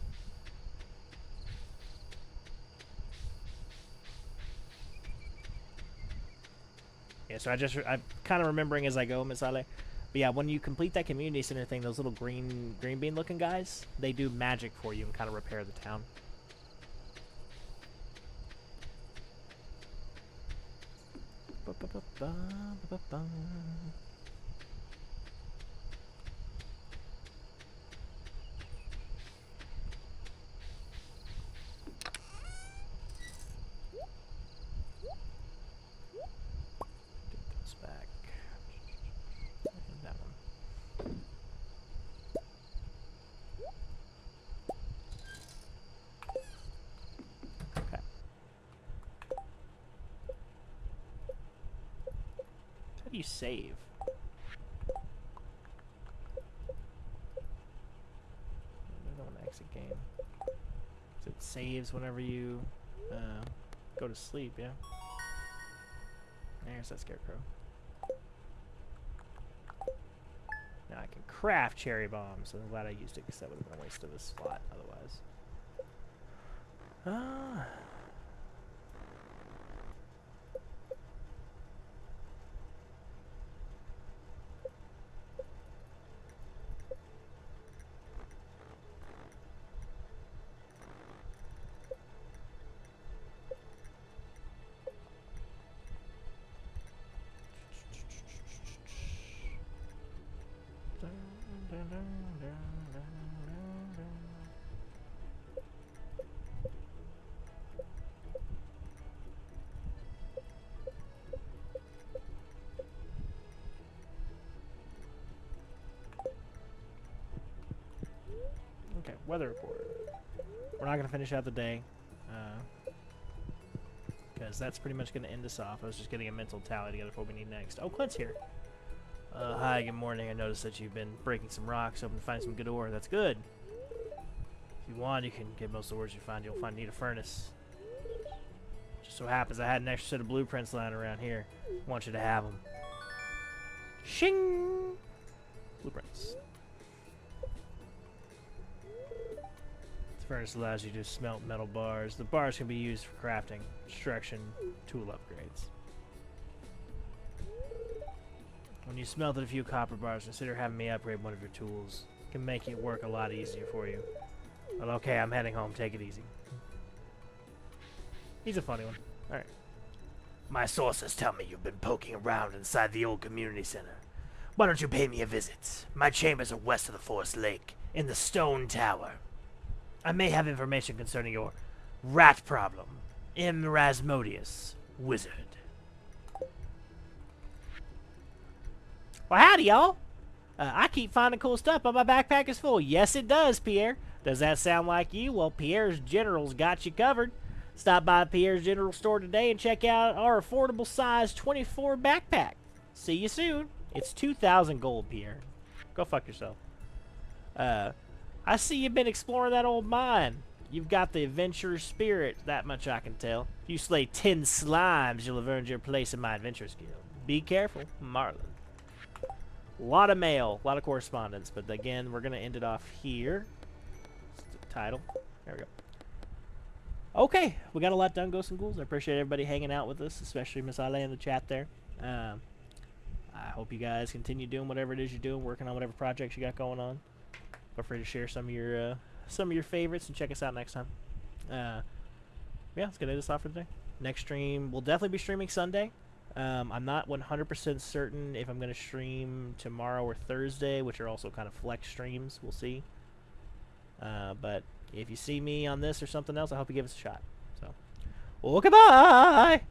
Yeah, so I'm kind of remembering as I go, Miss Ale. But yeah, when you complete that community center thing, those little green bean looking guys, they do magic for you and kind of repair the town. How do you save? I don't want to exit game. So it saves whenever you go to sleep, yeah? There's that scarecrow. Now I can craft cherry bombs, so I'm glad I used it because that would have been a waste of a slot otherwise. Okay, weather report. We're not going to finish out the day, because that's pretty much going to end us off. I was just getting a mental tally together for what we need next. Oh, Clint's here. Hi, good morning. I noticed that you've been breaking some rocks, hoping to find some good ore. That's good. If you want, you can get most of the ores you find. You'll need a furnace. Just so happens I had an extra set of blueprints lying around here. I want you to have them. Shing! Blueprints. Furnace allows you to smelt metal bars. The bars can be used for crafting, construction, tool upgrades. When you smelted a few copper bars, consider having me upgrade one of your tools. It can make it work a lot easier for you. Well, okay, I'm heading home. Take it easy. He's a funny one. Alright. My sources tell me you've been poking around inside the old community center. Why don't you pay me a visit? My chambers are west of the Forest Lake, in the Stone Tower. I may have information concerning your rat problem. M. Rasmodius, wizard. Well, howdy, y'all. I keep finding cool stuff, but my backpack is full. Yes, it does, Pierre. Does that sound like you? Well, Pierre's General's got you covered. Stop by Pierre's General store today and check out our affordable size 24 backpack. See you soon. It's 2,000 gold, Pierre. Go fuck yourself. I see you've been exploring that old mine. You've got the adventurer's spirit, that much I can tell. If you slay 10 slimes, you'll have earned your place in my adventurer's guild. Be careful, Marlon. A lot of mail, a lot of correspondence, but again, we're going to end it off here. That's the title. There we go. Okay, we got a lot done, Ghosts and Ghouls. I appreciate everybody hanging out with us, especially Miss Ale in the chat there. I hope you guys continue doing whatever it is you're doing, working on whatever projects you got going on. Feel free to share some of your favorites and check us out next time. Yeah, let's get this off for today. Next stream, we'll definitely be streaming Sunday. I'm not 100% certain if I'm going to stream tomorrow or Thursday, which are also kind of flex streams. We'll see. But if you see me on this or something else, I hope you give us a shot. So, okay, bye!